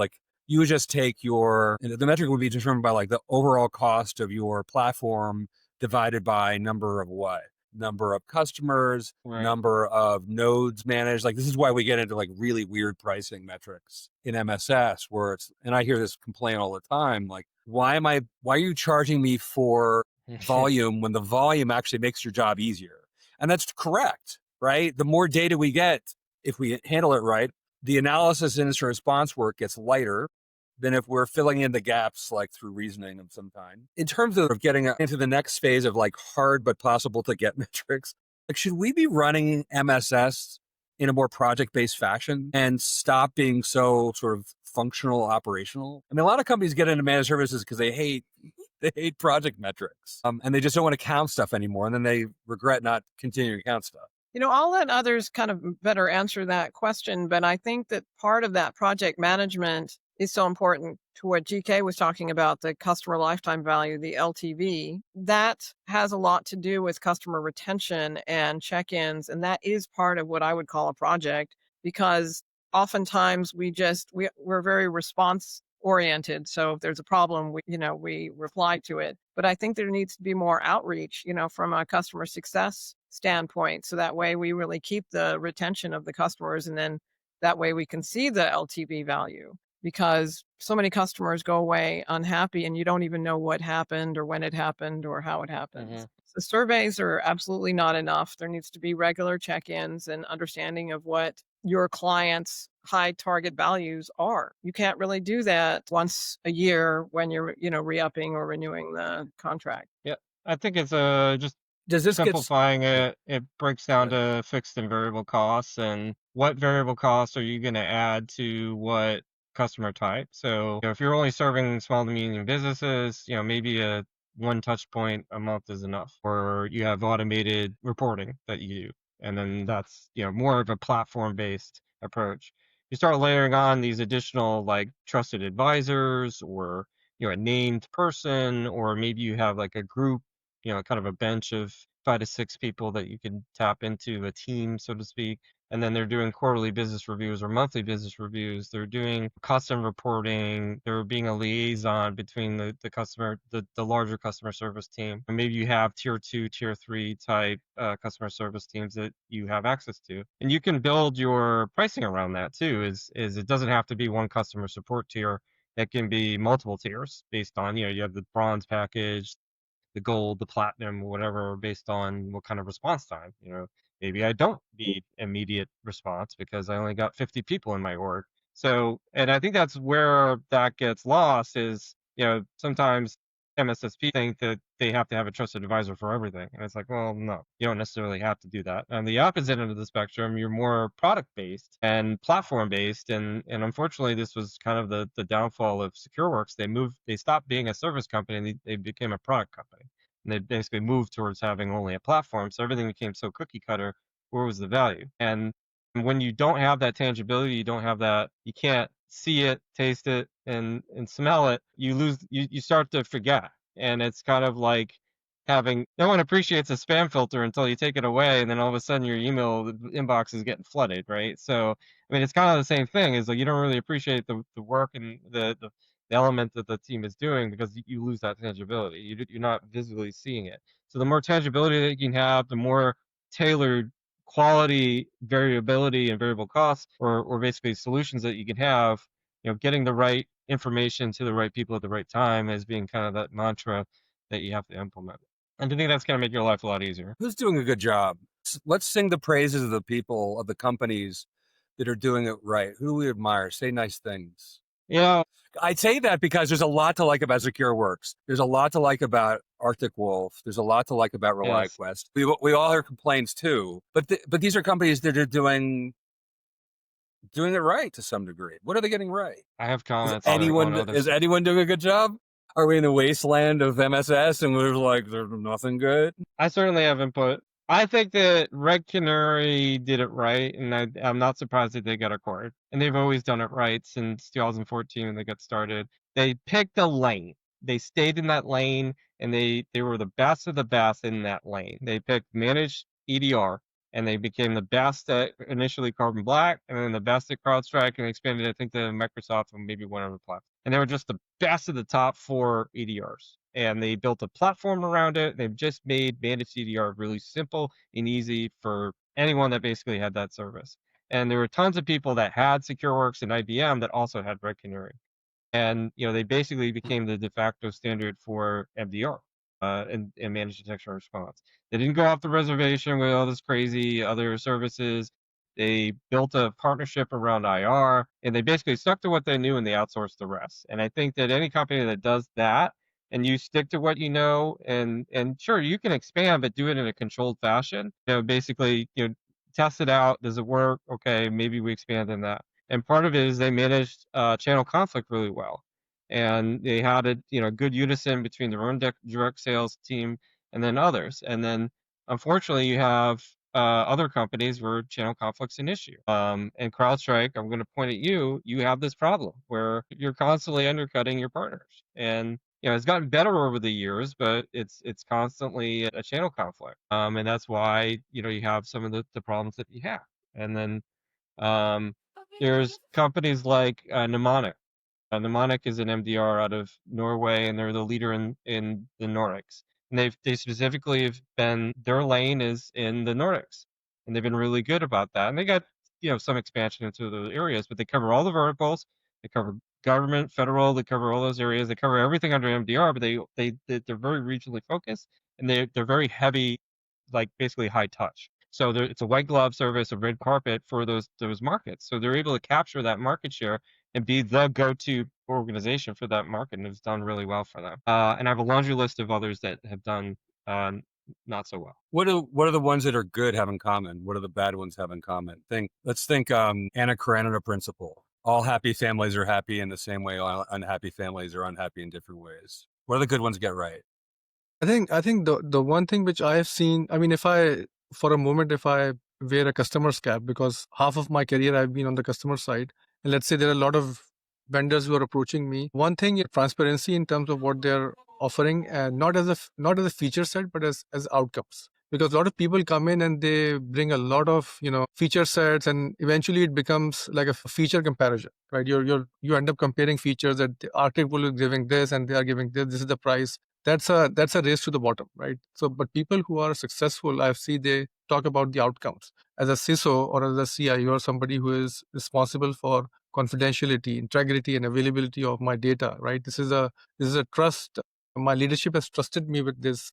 you would just take the metric would be determined by like the overall cost of your platform divided by number of what? Number of customers, Right. number of nodes managed. Like, this is why we get into like really weird pricing metrics in MSS where and I hear this complaint all the time, like, why are you charging me for volume when the volume actually makes your job easier? And that's correct, right? The more data we get, if we handle it right, the analysis and incident response work gets lighter than if we're filling in the gaps like through reasoning of some kind. In terms of getting into the next phase of like hard but possible to get metrics, like, should we be running MSS in a more project-based fashion and stop being so sort of functional, operational? I mean, a lot of companies get into managed services because they hate project metrics, and they just don't want to count stuff anymore, and then they regret not continuing to count stuff. I'll let others kind of better answer that question, but I think that part of that project management is so important to what GK was talking about, the customer lifetime value, the LTV. That has a lot to do with customer retention and check-ins, and that is part of what I would call a project, because oftentimes we're very response oriented. So if there's a problem, we reply to it. But I think there needs to be more outreach, from a customer success standpoint. So that way we really keep the retention of the customers, and then that way we can see the LTV value, because so many customers go away unhappy and you don't even know what happened or when it happened or how it happened. The surveys are absolutely not enough. There needs to be regular check-ins and understanding of what your clients' high target values are. You can't really do that once a year when you're, re-upping or renewing the contract. Yeah, I think it's just Does this simplifying it. It breaks down to fixed and variable costs, and what variable costs are you going to add to what customer type. So if you're only serving small to medium businesses, maybe a one touch point a month is enough, or you have automated reporting that you do, and then that's more of a platform based approach. You start layering on these additional like trusted advisors, or a named person, or maybe you have like a group, kind of a bench of 5 to 6 people that you can tap into, a team, so to speak. And then they're doing quarterly business reviews or monthly business reviews. They're doing custom reporting. They're being a liaison between the customer, the larger customer service team. And maybe you have tier 2, tier 3 type customer service teams that you have access to. And you can build your pricing around that too, is it doesn't have to be one customer support tier. It can be multiple tiers based on, you have the bronze package, the gold, the platinum, whatever, based on what kind of response time. Maybe I don't need immediate response because I only got 50 people in my org. So, and I think that's where that gets lost is, sometimes MSSP think that they have to have a trusted advisor for everything. And it's like, well, no, you don't necessarily have to do that. On the opposite end of the spectrum, you're more product based and platform based. And unfortunately, this was kind of the downfall of SecureWorks. They stopped being a service company and they became a product company. And they basically moved towards having only a platform. So everything became so cookie cutter. Where was the value? And when you don't have that tangibility, you don't have that, you can't see it, taste it, and smell it, you start to forget. And it's kind of like having, no one appreciates a spam filter until you take it away, and then all of a sudden your email inbox is getting flooded, right? So, I mean, it's kind of the same thing, is like you don't really appreciate the work and the element that the team is doing because you lose that tangibility. You're not visibly seeing it. So the more tangibility that you can have, the more tailored quality, variability, and variable costs, or basically solutions that you can have, getting the right information to the right people at the right time as being kind of that mantra that you have to implement. And I think that's going to make your life a lot easier. Who's doing a good job? Let's sing the praises of the people, of the companies that are doing it right. Who do we admire? Say nice things. I say that because there's a lot to like about SecureWorks. There's a lot to like about Arctic Wolf. There's a lot to like about ReliQuest. Yes. We all hear complaints too, but these are companies that are doing it right to some degree. What are they getting right? I have comments. Is anyone doing a good job? Are we in the wasteland of MSS and we're like, there's nothing good? I certainly have input. I think that Red Canary did it right, and I'm not surprised that they got acquired. And they've always done it right since 2014 when they got started. They picked a lane. They stayed in that lane, and they were the best of the best in that lane. They picked managed EDR, and they became the best at initially Carbon Black, and then the best at CrowdStrike, and they expanded, I think, to Microsoft and maybe one other platform. And they were just the best of the top 4 EDRs. And they built a platform around it. They've just made managed EDR really simple and easy for anyone that basically had that service. And there were tons of people that had SecureWorks and IBM that also had Red Canary. And they basically became the de facto standard for MDR and managed detection and response. They didn't go off the reservation with all this crazy other services. They built a partnership around IR, and they basically stuck to what they knew and they outsourced the rest. And I think that any company that does that and you stick to what you know, and sure, you can expand, but do it in a controlled fashion. Basically, test it out. Does it work? Okay, maybe we expand in that. And part of it is they managed channel conflict really well, and they had a good unison between their own direct sales team and then others. And then unfortunately, you have other companies where channel conflict's an issue. And CrowdStrike, I'm going to point at you. You have this problem where you're constantly undercutting your partners, and it's gotten better over the years, but it's constantly a channel conflict. And that's why you have some of the problems that you have. And then there's companies like Mnemonic. Mnemonic is an MDR out of Norway, and they're the leader in the Nordics. And they specifically have been, their lane is in the Nordics, and they've been really good about that. And they got some expansion into those areas, but they cover all the verticals. They cover government, federal. They cover all those areas. They cover everything under MDR, but they're very regionally focused, and they're very heavy, like basically high touch. So it's a white glove service, a red carpet for those markets. So they're able to capture that market share and be the go-to organization for that market, and it's done really well for them. And I have a laundry list of others that have done not so well. What are the ones that are good have in common? What do the bad ones have in common? Let's think Anna Karenina principle. All happy families are happy in the same way. All unhappy families are unhappy in different ways. What do the good ones get right? I think the one thing which I have seen, I mean, if I wear a customer's cap, because half of my career I've been on the customer side, and let's say there are a lot of vendors who are approaching me. One thing is transparency in terms of what they're offering, and not as a feature set, but as outcomes. Because a lot of people come in and they bring a lot of feature sets, and eventually it becomes like a feature comparison, right? You end up comparing features that the architect will be giving this and they are giving this. This is the price. That's a race to the bottom, right? So, but people who are successful, I see they talk about the outcomes. As a CISO or as a CIO or somebody who is responsible for confidentiality, integrity, and availability of my data, right? This is a trust. My leadership has trusted me with this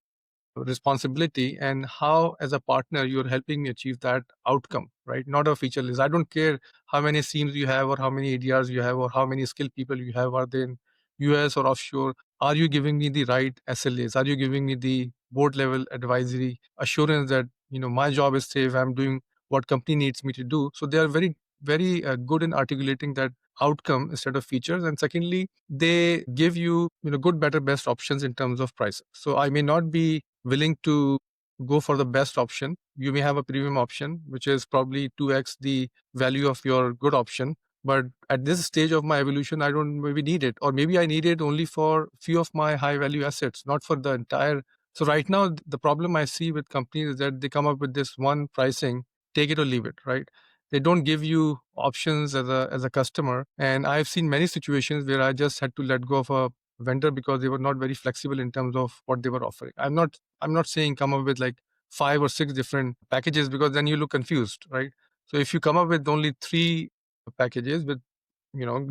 responsibility, and how as a partner you're helping me achieve that outcome, right? Not a feature list. I don't care how many SIEMs you have or how many ADRs you have or how many skilled people you have. Are they in US or offshore? Are you giving me the right SLAs? Are you giving me the board level advisory assurance that my job is safe, I'm doing what company needs me to do? So they are very very good in articulating that outcome instead of features. And secondly, they give you good, better, best options in terms of price. So I may not be willing to go for the best option. You may have a premium option which is probably 2x the value of your good option, but at this stage of my evolution I don't maybe need it, or maybe I need it only for few of my high value assets, not for the entire. So right now the problem I see with companies is that they come up with this one pricing, take it or leave it, right? They don't give you options as a customer. And I've seen many situations where I just had to let go of a vendor because they were not very flexible in terms of what they were offering. I'm not saying come up with like 5 or 6 different packages, because then you look confused, right? So if you come up with only 3 packages with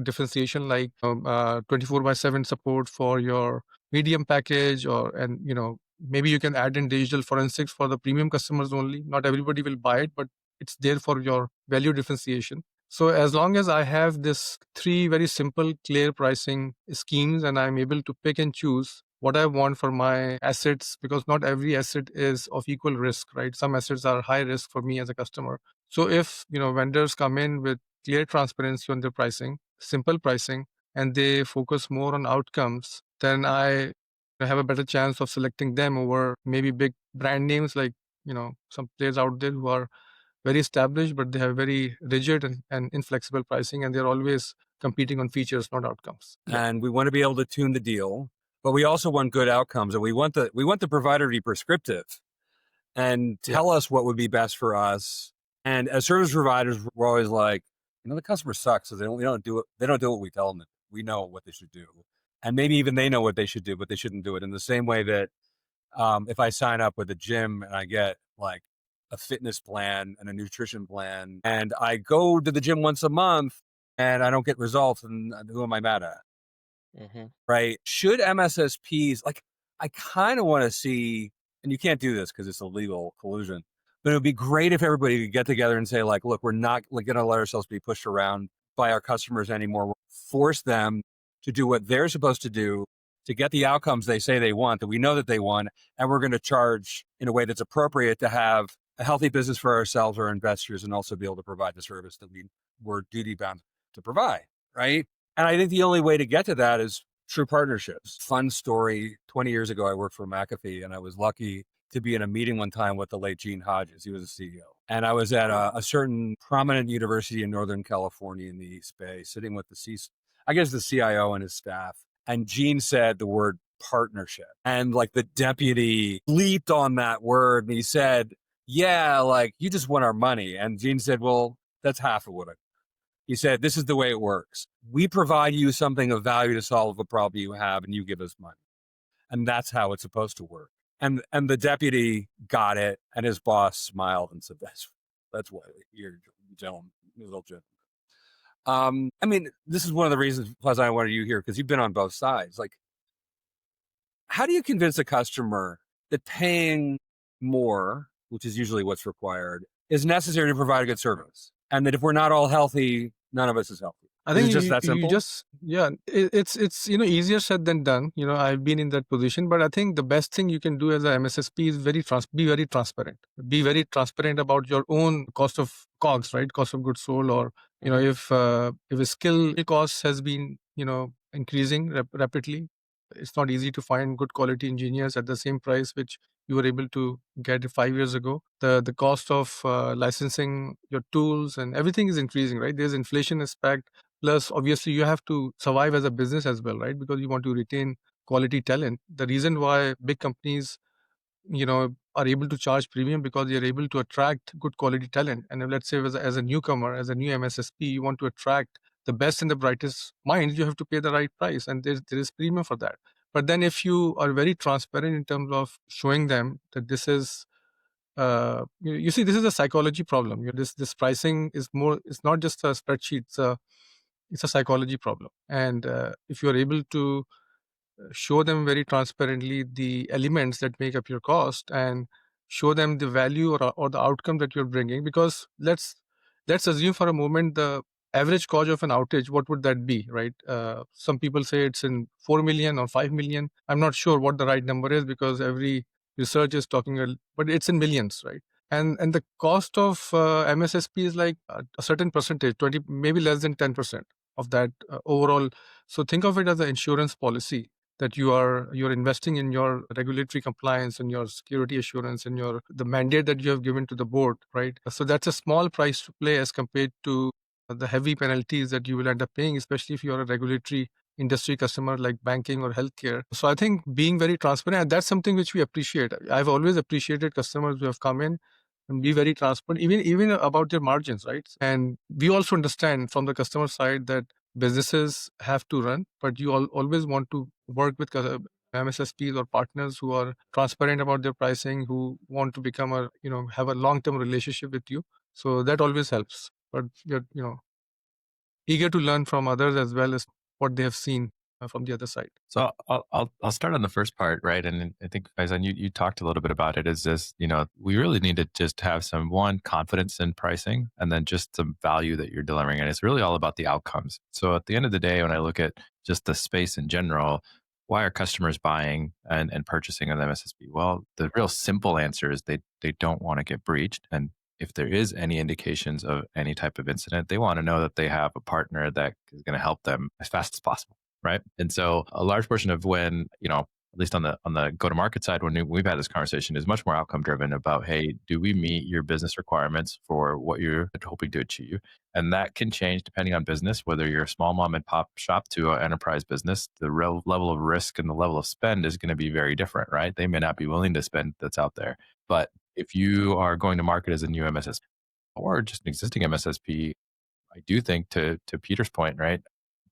differentiation, like 24/7 support for your medium package, and maybe you can add in digital forensics for the premium customers only. Not everybody will buy it, but it's there for your value differentiation. So as long as I have this 3 very simple, clear pricing schemes, and I'm able to pick and choose what I want for my assets, because not every asset is of equal risk, right? Some assets are high risk for me as a customer. So if vendors come in with clear transparency on their pricing, simple pricing, and they focus more on outcomes, then I have a better chance of selecting them over maybe big brand names like some players out there who are very established, but they have very rigid and inflexible pricing, and they're always competing on features, not outcomes. And we want to be able to tune the deal, but we also want good outcomes, and we want the provider to be prescriptive. and tell us what would be best for us. And as service providers, we're always like, the customer sucks, so they don't do it. They don't do what we tell them. We know what they should do, and maybe even they know what they should do, but they shouldn't do it. In the same way that if I sign up with a gym and I get like a fitness plan and a nutrition plan, and I go to the gym once a month and I don't get results, and who am I mad at? Right? Should MSSPs, like, I kind of want to see, and you can't do this because it's illegal collusion, but it would be great if everybody could get together and say, like, look, we're not going to let ourselves be pushed around by our customers anymore. We'll force them to do what they're supposed to do to get the outcomes they say they want, that we know that they want, and we're going to charge in a way that's appropriate to have a healthy business for ourselves, our investors, and also be able to provide the service that we're duty bound to provide, right? And I think the only way to get to that is true partnerships. Fun story, 20 years ago, I worked for McAfee, and I was lucky to be in a meeting one time with the late Gene Hodges. He was a CEO. And I was at a certain prominent university in Northern California in the East Bay, sitting with the CIO and his staff. And Gene said the word partnership. And like the deputy leaped on that word, and he said, yeah, like, you just want our money. And Gene said, well, that's half of what he said, this is the way it works. We provide you something of value to solve a problem you have, and you give us money. And that's how it's supposed to work. And the deputy got it, and his boss smiled and said, that's why you're gentleman, little gentleman. I mean, this is one of the reasons, plus, I wanted you here, because you've been on both sides. Like, how do you convince a customer that paying more, which is usually what's required, is necessary to provide a good service? And that if we're not all healthy, none of us is healthy. I think it's just that simple. It's easier said than done. I've been in that position, but I think the best thing you can do as a MSSP is be very transparent. Be very transparent about your own cost of COGS, right? Cost of goods sold, or if a skill cost has been increasing rapidly, it's not easy to find good quality engineers at the same price which you were able to get 5 years ago. The cost of licensing your tools and everything is increasing, right? There's inflation aspect. Plus, obviously, you have to survive as a business as well, right? Because you want to retain quality talent. The reason why big companies, are able to charge premium because they're able to attract good quality talent. And let's say as a newcomer, as a new MSSP, you want to attract the best and the brightest minds, you have to pay the right price. And there is premium for that. But then if you are very transparent in terms of showing them that this is, you see, this is a psychology problem. This pricing is it's not just a spreadsheet. It's a psychology problem. And if you're able to show them very transparently the elements that make up your cost and show them the value or the outcome that you're bringing, because let's assume for a moment the average cost of an outage, what would that be, right? Some people say it's in 4 million or 5 million. I'm not sure what the right number is because every research is talking, but it's in millions, right? And the cost of MSSP is like a certain percentage, 20, maybe less than 10% of that overall. So think of it as an insurance policy that you're investing in your regulatory compliance and your security assurance and the mandate that you have given to the board, right? So that's a small price to play as compared to the heavy penalties that you will end up paying, especially if you're a regulatory industry customer like banking or healthcare. So I think being very transparent, that's something which we appreciate. I've always appreciated customers who have come in and be very transparent, even about their margins, right? And we also understand from the customer side that businesses have to run, but you always want to work with MSSPs or partners who are transparent about their pricing, who want to become have a long-term relationship with you. So that always helps. But you're, eager to learn from others as well as what they have seen from the other side. So I'll start on the first part, right? And I think, Faizan, you talked a little bit about it. Is this, we really need to just have some confidence in pricing, and then just some value that you're delivering. And it's really all about the outcomes. So at the end of the day, when I look at just the space in general, why are customers buying and purchasing an MSSP? Well, the real simple answer is they don't want to get breached. And if there is any indications of any type of incident, they want to know that they have a partner that is going to help them as fast as possible. Right. And so a large portion of when, at least on the go-to-market side, when we've had this conversation, is much more outcome driven about, hey, do we meet your business requirements for what you're hoping to achieve? And that can change depending on business, whether you're a small mom and pop shop to an enterprise business. The real level of risk and the level of spend is going to be very different, right? They may not be willing to spend that's out there. But if you are going to market as a new MSSP or just an existing MSSP, I do think to Peter's point, right?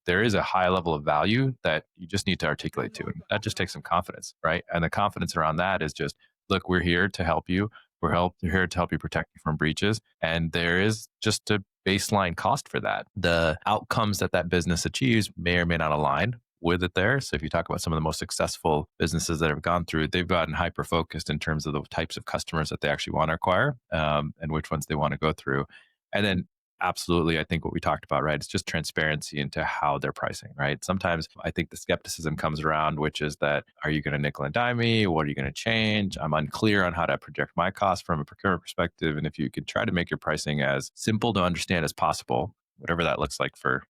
There is a high level of value that you just need to articulate to. And that just takes some confidence, right? And the confidence around that is just, look, we're here to help you. We're here to help you protect you from breaches. And there is just a baseline cost for that. The outcomes that that business achieves may or may not align with it there. So if you talk about some of the most successful businesses that have gone through, they've gotten hyper focused in terms of the types of customers that they actually want to acquire, and which ones they want to go through. And then absolutely, I think what we talked about, right? It's just transparency into how they're pricing, right? Sometimes I think the skepticism comes around, which is that, are you going to nickel and dime me? What are you going to change? I'm unclear on how to project my cost from a procurement perspective. And if you could try to make your pricing as simple to understand as possible, whatever that looks like for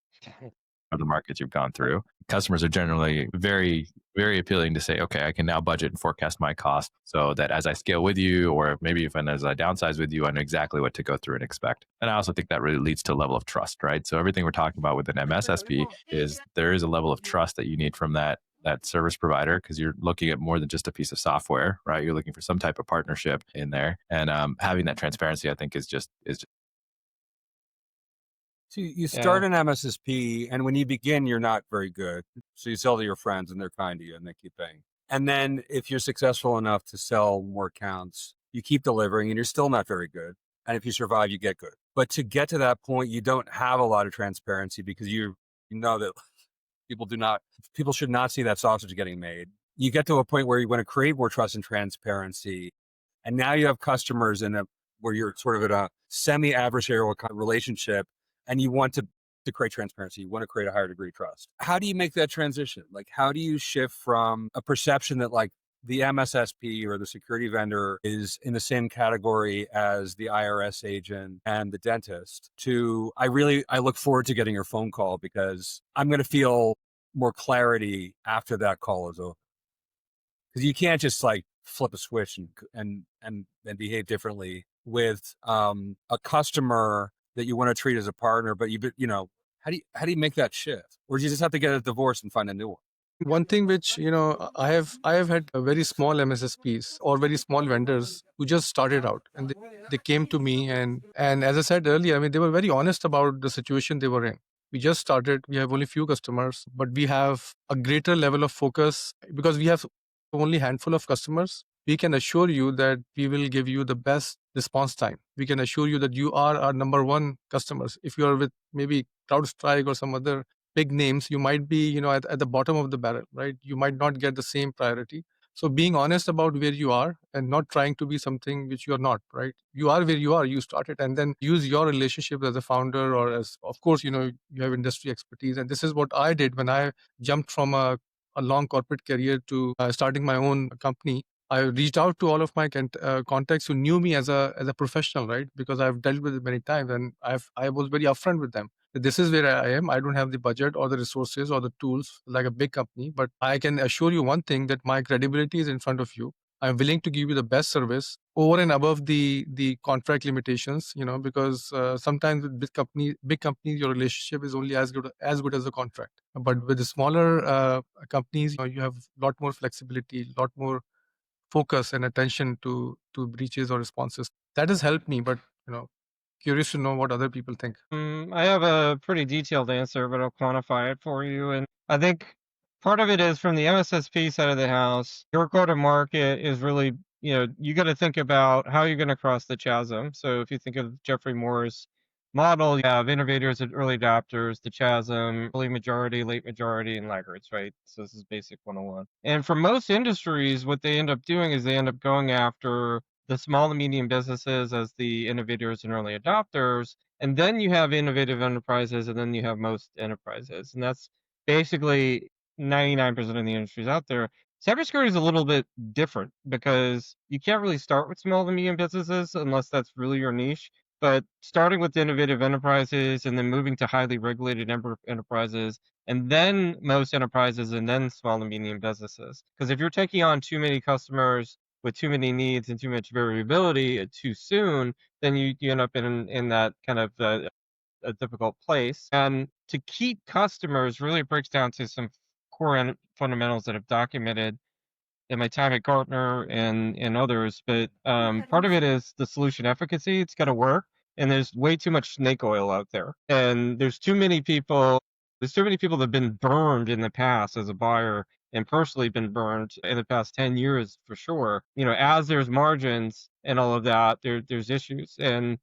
the markets you've gone through, customers are generally very, very appealing to say, okay, I can now budget and forecast my cost so that as I scale with you, or maybe even as I downsize with you, I know exactly what to go through and expect. And I also think that really leads to a level of trust, right? So everything we're talking about with an MSSP is there is a level of trust that you need from that service provider, because you're looking at more than just a piece of software, right? You're looking for some type of partnership in there, and having that transparency, I think, is just. So you start an MSSP, and when you begin, you're not very good. So you sell to your friends, and they're kind to you, and they keep paying. And then if you're successful enough to sell more accounts, you keep delivering, and you're still not very good. And if you survive, you get good. But to get to that point, you don't have a lot of transparency, because you know that people should not see that sausage getting made. You get to a point where you want to create more trust and transparency. And now you have customers where you're sort of in a semi-adversarial relationship, and you want to create transparency. You want to create a higher degree of trust. How do you make that transition? Like, how do you shift from a perception that like the MSSP or the security vendor is in the same category as the IRS agent and the dentist to, I look forward to getting your phone call because I'm going to feel more clarity after that call is over? Because you can't just like flip a switch and behave differently with a customer that you want to treat as a partner, but how do you make that shift? Or do you just have to get a divorce and find a new one? One thing which, I have had a very small MSSPs or very small vendors who just started out, and they came to me, and as I said earlier, I mean, they were very honest about the situation they were in. We just started, we have only few customers, but we have a greater level of focus because we have only handful of customers. We can assure you that we will give you the best response time. We can assure you that you are our number one customers. If you are with maybe CrowdStrike or some other big names, you might be, at the bottom of the barrel, right? You might not get the same priority. So being honest about where you are and not trying to be something which you are not, right? You are where you are, you started, and then use your relationship as a founder or as, of course, you have industry expertise. And this is what I did when I jumped from a long corporate career to starting my own company. I reached out to all of my contacts who knew me as a professional, right? Because I've dealt with it many times, and I was very upfront with them. This is where I am. I don't have the budget or the resources or the tools like a big company, but I can assure you one thing, that my credibility is in front of you. I'm willing to give you the best service over and above the contract limitations, because sometimes with big companies, your relationship is only as good as the contract. But with the smaller companies, you have a lot more flexibility, a lot more focus and attention to breaches or responses. That has helped me, but curious to know what other people think. I have a pretty detailed answer, but I'll quantify it for you. And I think part of it is from the MSSP side of the house, your go-to-market is really, you got to think about how you're going to cross the chasm. So if you think of Jeffrey Moore's model, you have innovators and early adopters, the chasm, early majority, late majority, and laggards, right? So this is basic 101. And for most industries, what they end up doing is they end up going after the small and medium businesses as the innovators and early adopters. And then you have innovative enterprises, and then you have most enterprises. And that's basically 99% of the industries out there. Cybersecurity is a little bit different because you can't really start with small and medium businesses unless that's really your niche. But starting with innovative enterprises and then moving to highly regulated enterprises, and then most enterprises, and then small and medium businesses. Because if you're taking on too many customers with too many needs and too much variability too soon, then you end up in that kind of a difficult place. And to keep customers really breaks down to some core fundamentals that have documented in my time at Gartner and others, but part of it is the solution efficacy. It's got to work, and there's way too much snake oil out there, and there's too many people. There's too many people that have been burned in the past as a buyer, and personally been burned in the past 10 years for sure. As there's margins and all of that, there's issues, and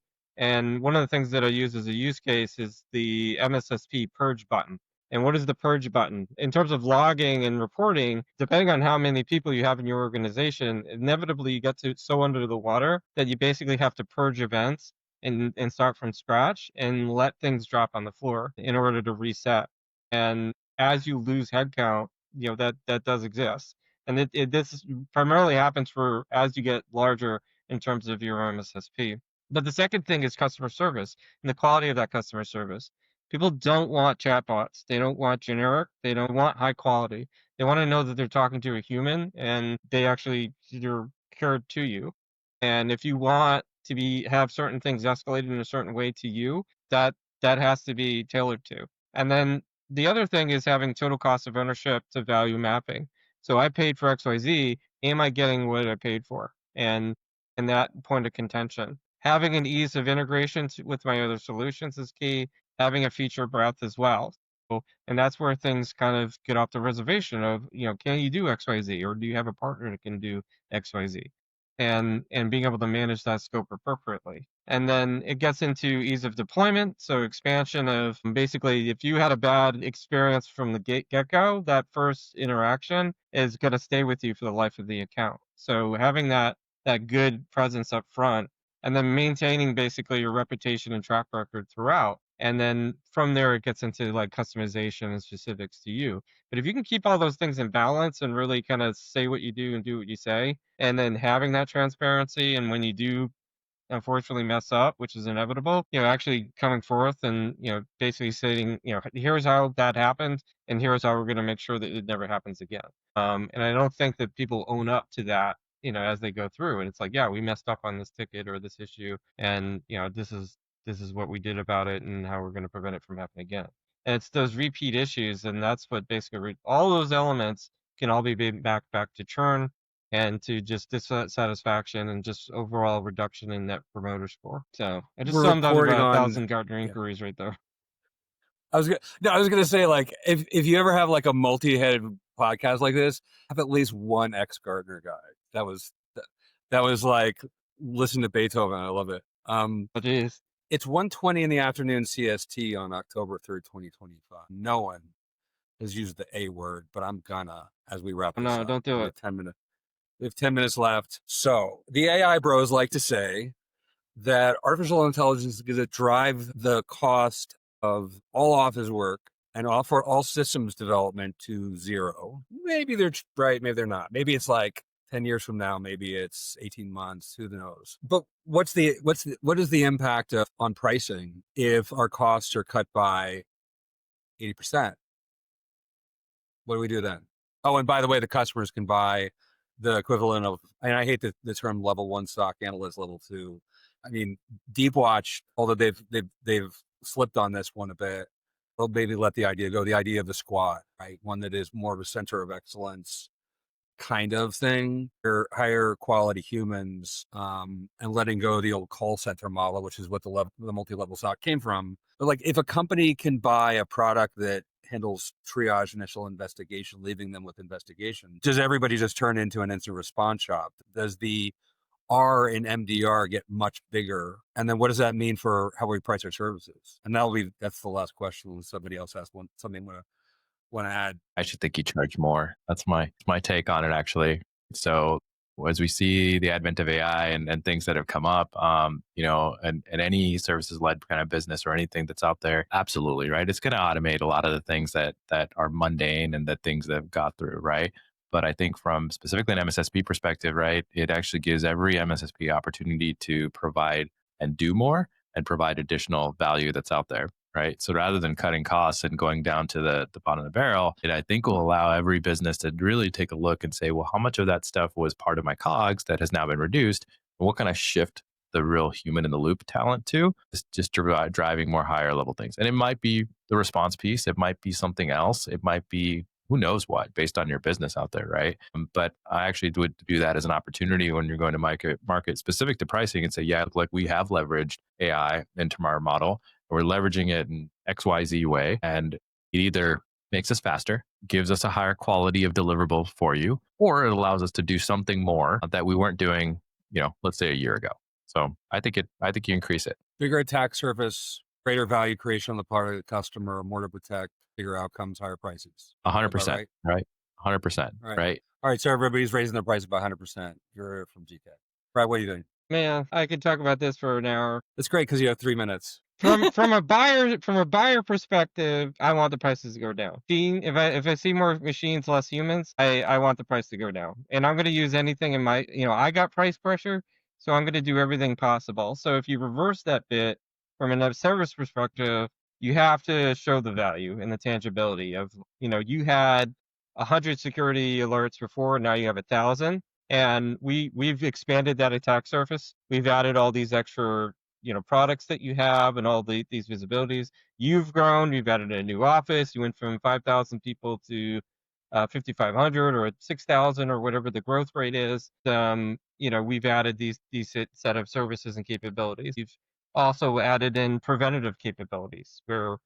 one of the things that I use as a use case is the MSSP purge button. And what is the purge button? In terms of logging and reporting, depending on how many people you have in your organization, inevitably you get to so under the water that you basically have to purge events and start from scratch and let things drop on the floor in order to reset. And as you lose headcount, that does exist. And this primarily happens for as you get larger in terms of your MSSP. But the second thing is customer service and the quality of that customer service. People don't want chatbots. They don't want generic. They don't want high quality. They want to know that they're talking to a human and they're cared to you. And if you want to have certain things escalated in a certain way to you, that has to be tailored to. And then the other thing is having total cost of ownership to value mapping. So I paid for XYZ. Am I getting what I paid for? And that point of contention. Having an ease of integration with my other solutions is key. Having a feature breadth as well. And that's where things kind of get off the reservation of, can you do XYZ, or do you have a partner that can do XYZ? And being able to manage that scope appropriately. And then it gets into ease of deployment. So expansion of basically, if you had a bad experience from the get-go, that first interaction is going to stay with you for the life of the account. So having that good presence up front, and then maintaining basically your reputation and track record throughout. And then from there, it gets into like customization and specifics to you. But if you can keep all those things in balance and really kind of say what you do and do what you say, and then having that transparency, and when you do unfortunately mess up, which is inevitable, actually coming forth and, basically saying, here's how that happened, and here's how we're going to make sure that it never happens again. And I don't think that people own up to that, as they go through. And it's like, yeah, we messed up on this ticket or this issue, and, this is what we did about it and how we're going to prevent it from happening again. And it's those repeat issues, and that's what basically all those elements can all be back to churn and to just dissatisfaction and just overall reduction in net promoter score. So I just We're summed up recording about on 1,000 Gartner inquiries right there. I was gonna say, like, if you ever have like a multi-headed podcast like this, have at least one ex-Gartner guy. That was like listen to Beethoven. I love it. But geez. It's 1:20 in the afternoon CST on October 3rd, 2025. No one has used the A word, but I'm gonna as we wrap this No, up. don't do it. 10 minutes. We have 10 minutes left. So the AI bros like to say that artificial intelligence is going to drive the cost of all office work and offer all systems development to zero. Maybe they're right, maybe they're not. Maybe it's like 10 years from now, maybe it's 18 months, who knows. But what is the impact on pricing if our costs are cut by 80%? What do we do then? Oh, and by the way, the customers can buy the equivalent of, and I hate the term level 1 stock analyst, level 2. I mean, Deepwatch, although they've slipped on this one a bit, they'll maybe let the idea go, the idea of the squad, right? One that is more of a center of excellence kind of thing, or higher quality humans, and letting go of the old call center model, which is what the multi-level stock came from. But like, if a company can buy a product that handles triage, initial investigation, leaving them with investigation, does everybody just turn into an instant response shop? Does the R in MDR get much bigger? And then what does that mean for how we price our services? And that's the last question. When somebody else has something want to add. I should think you charge more. That's my take on it, actually. So as we see the advent of AI and things that have come up, and any services-led kind of business or anything that's out there, absolutely, right? It's going to automate a lot of the things that are mundane and the things that have got through, right? But I think from specifically an MSSP perspective, right, it actually gives every MSSP opportunity to provide and do more and provide additional value that's out there, right? So rather than cutting costs and going down to the bottom of the barrel, it I think will allow every business to really take a look and say, well, how much of that stuff was part of my COGS that has now been reduced? And what can I shift the real human in the loop talent to? Just driving more higher level things. And it might be the response piece. It might be something else. It might be who knows what based on your business out there, right? But I actually would view that as an opportunity when you're going to market specific to pricing and say, yeah, like we have leveraged AI into our model. We're leveraging it in XYZ way. And it either makes us faster, gives us a higher quality of deliverable for you, or it allows us to do something more that we weren't doing, let's say a year ago. So I think you increase it. Bigger attack surface, greater value creation on the part of the customer, more to protect, bigger outcomes, higher prices. 100%, right? 100%, right? All right, so everybody's raising their price by 100%. You're from GK. Brad, what are you doing? Man, I could talk about this for an hour. It's great because you have 3 minutes. From a buyer perspective, I want the prices to go down. If I see more machines, less humans, I want the price to go down. And I'm going to use anything in my, I got price pressure, so I'm going to do everything possible. So if you reverse that bit from a service perspective, you have to show the value and the tangibility of, you had 100 security alerts before, now you have 1,000. And we've expanded that attack surface. We've added all these extra products that you have and all these visibilities. You've grown. You've added a new office. You went from 5,000 people to 5,500 or 6,000 or whatever the growth rate is. We've added these set of services and capabilities. We've also added in preventative capabilities where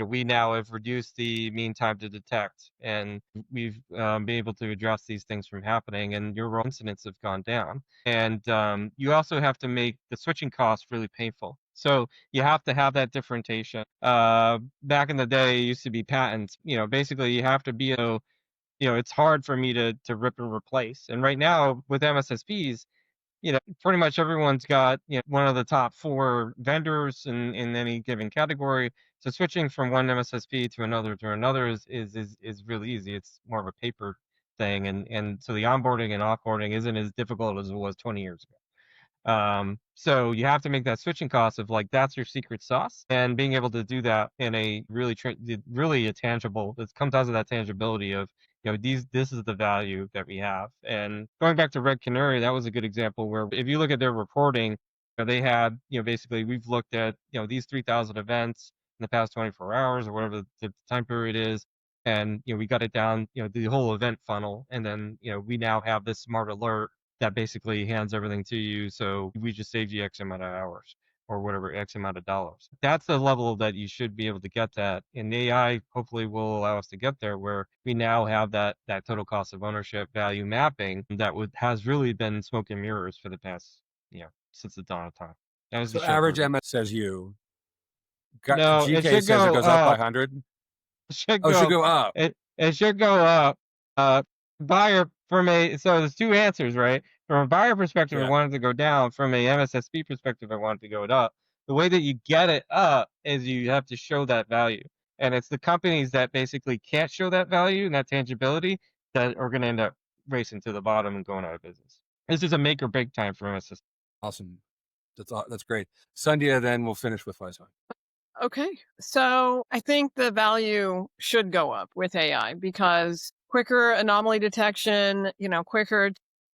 we now have reduced the mean time to detect, and we've been able to address these things from happening, and your incidents have gone down. And you also have to make the switching costs really painful. So you have to have that differentiation. Back in the day, it used to be patents. Basically, you have to be it's hard for me to rip and replace. And right now with MSSPs, pretty much everyone's got one of the top 4 vendors in any given category. So switching from one MSSP to another is really easy. It's more of a paper thing, and so the onboarding and offboarding isn't as difficult as it was 20 years ago. So you have to make that switching cost of that's your secret sauce, and being able to do that in a really a tangible. It comes out of that tangibility of this is the value that we have. And going back to Red Canary, that was a good example where if you look at their reporting, they had basically we've looked at these 3,000 events in the past 24 hours or whatever the time period is. And we got it down, the whole event funnel, and then we now have this smart alert that basically hands everything to you. So we just saved you X amount of hours or whatever, X amount of dollars. That's the level that you should be able to get that. And AI hopefully will allow us to get there where we now have that total cost of ownership value mapping that has really been smoke and mirrors for the past, since the dawn of time. That was So average MS says you. No, GK it should says it goes up by 100. It should go up. It should go up. Buyer so there's 2 answers, right? From a buyer perspective, I want it to go down. From a MSSP perspective, I want it to go up. The way that you get it up is you have to show that value. And it's the companies that basically can't show that value and that tangibility that are going to end up racing to the bottom and going out of business. This is a make or break time for MSSP. Awesome. That's great. Sandhya, then we'll finish with Faizan. Okay. So I think the value should go up with AI because quicker anomaly detection, quicker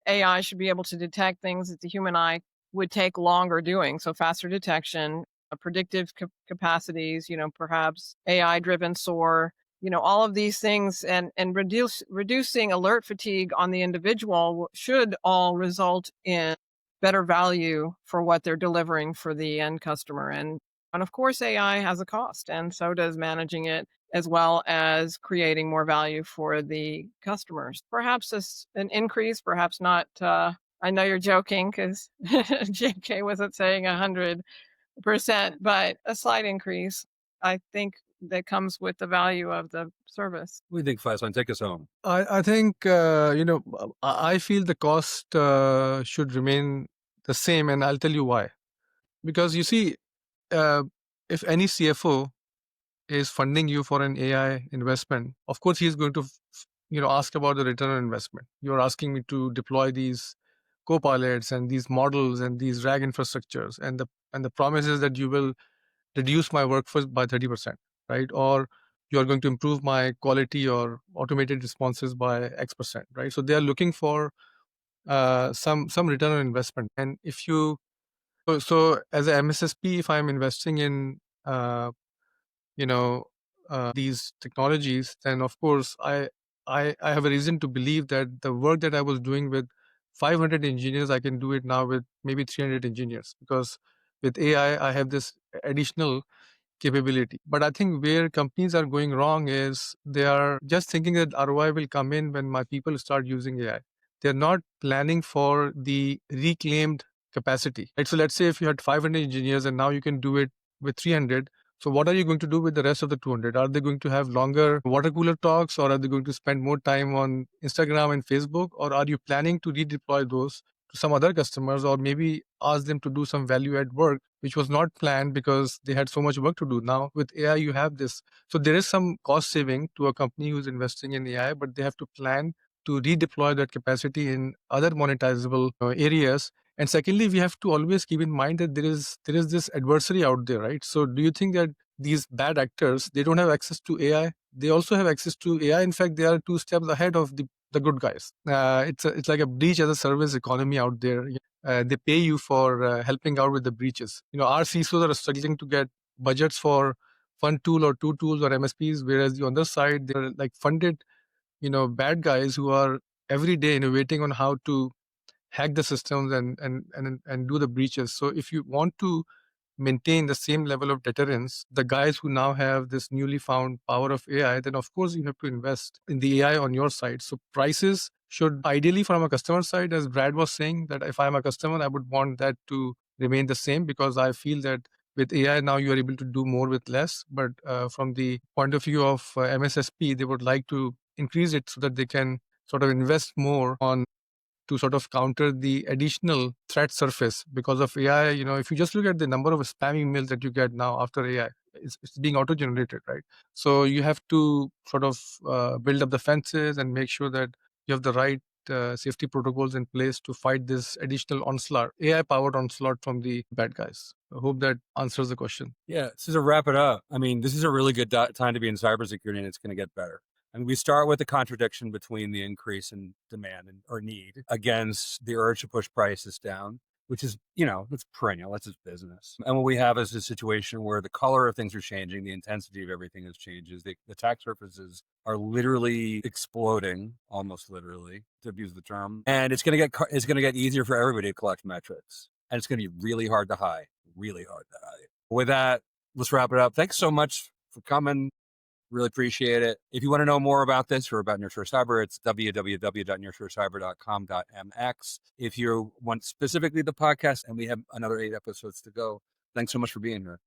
AI should be able to detect things that the human eye would take longer doing. So faster detection, predictive capacities, perhaps AI driven SOAR, all of these things and reducing alert fatigue on the individual should all result in better value for what they're delivering for the end customer. And of course, AI has a cost, and so does managing it, as well as creating more value for the customers. Perhaps an increase, perhaps not. I know you're joking because JK wasn't saying 100%, but a slight increase, I think, that comes with the value of the service. What do you think, Faizan? Take us home. I think, I feel the cost should remain the same, and I'll tell you why. Because you see, if any CFO is funding you for an AI investment, of course he's going to ask about the return on investment. You're asking me to deploy these co-pilots and these models and these RAG infrastructures, and the promise is that you will reduce my workforce by 30%, right? Or you are going to improve my quality or automated responses by X%, right? So they are looking for some return on investment. And if you so as a MSSP, if I'm investing in these technologies, then of course I have a reason to believe that the work that I was doing with 500 engineers, I can do it now with maybe 300 engineers, because with AI, I have this additional capability. But I think where companies are going wrong is they are just thinking that ROI will come in when my people start using AI. They're not planning for the reclaimed capacity. Right? So let's say if you had 500 engineers and now you can do it with 300. So what are you going to do with the rest of the 200? Are they going to have longer water cooler talks, or are they going to spend more time on Instagram and Facebook? Or are you planning to redeploy those to some other customers, or maybe ask them to do some value add work which was not planned because they had so much work to do? Now with AI you have this, so there is some cost saving to a company who's investing in AI, but they have to plan to redeploy that capacity in other monetizable areas. And secondly, we have to always keep in mind that there is this adversary out there, right? So do you think that these bad actors, they don't have access to AI? They also have access to AI. In fact, they are 2 steps ahead of the good guys. It's like a breach as a service economy out there. They pay you for helping out with the breaches. Our CISOs are struggling to get budgets for one tool or two tools or MSPs, whereas the other side, they're like funded, bad guys who are every day innovating on how to hack the systems and do the breaches. So if you want to maintain the same level of deterrence, the guys who now have this newly found power of AI, then of course you have to invest in the AI on your side. So prices should ideally, from a customer side, as Brad was saying, that if I'm a customer, I would want that to remain the same, because I feel that with AI now you are able to do more with less. But from the point of view of MSSP, they would like to increase it so that they can sort of invest more on to sort of counter the additional threat surface because of AI. If you just look at the number of spam emails that you get now after AI, it's being auto-generated, right? So you have to sort of build up the fences and make sure that you have the right safety protocols in place to fight this additional onslaught, AI-powered onslaught from the bad guys. I hope that answers the question. Yeah, so to wrap it up, I mean, this is a really good time to be in cybersecurity, and it's going to get better. And we start with the contradiction between the increase in demand or need against the urge to push prices down, which is, it's perennial. That's its business. And what we have is a situation where the color of things are changing, the intensity of everything is changes. The attack surfaces are literally exploding, almost literally, to abuse the term. And it's going to get easier for everybody to collect metrics, and it's going to be really hard to hide. Really hard to hide. With that, let's wrap it up. Thanks so much for coming. Really appreciate it. If you want to know more about this or about Nearshore Cyber, it's www.nearshorecyber.com.mx. If you want specifically the podcast, and we have another 8 episodes to go, thanks so much for being here.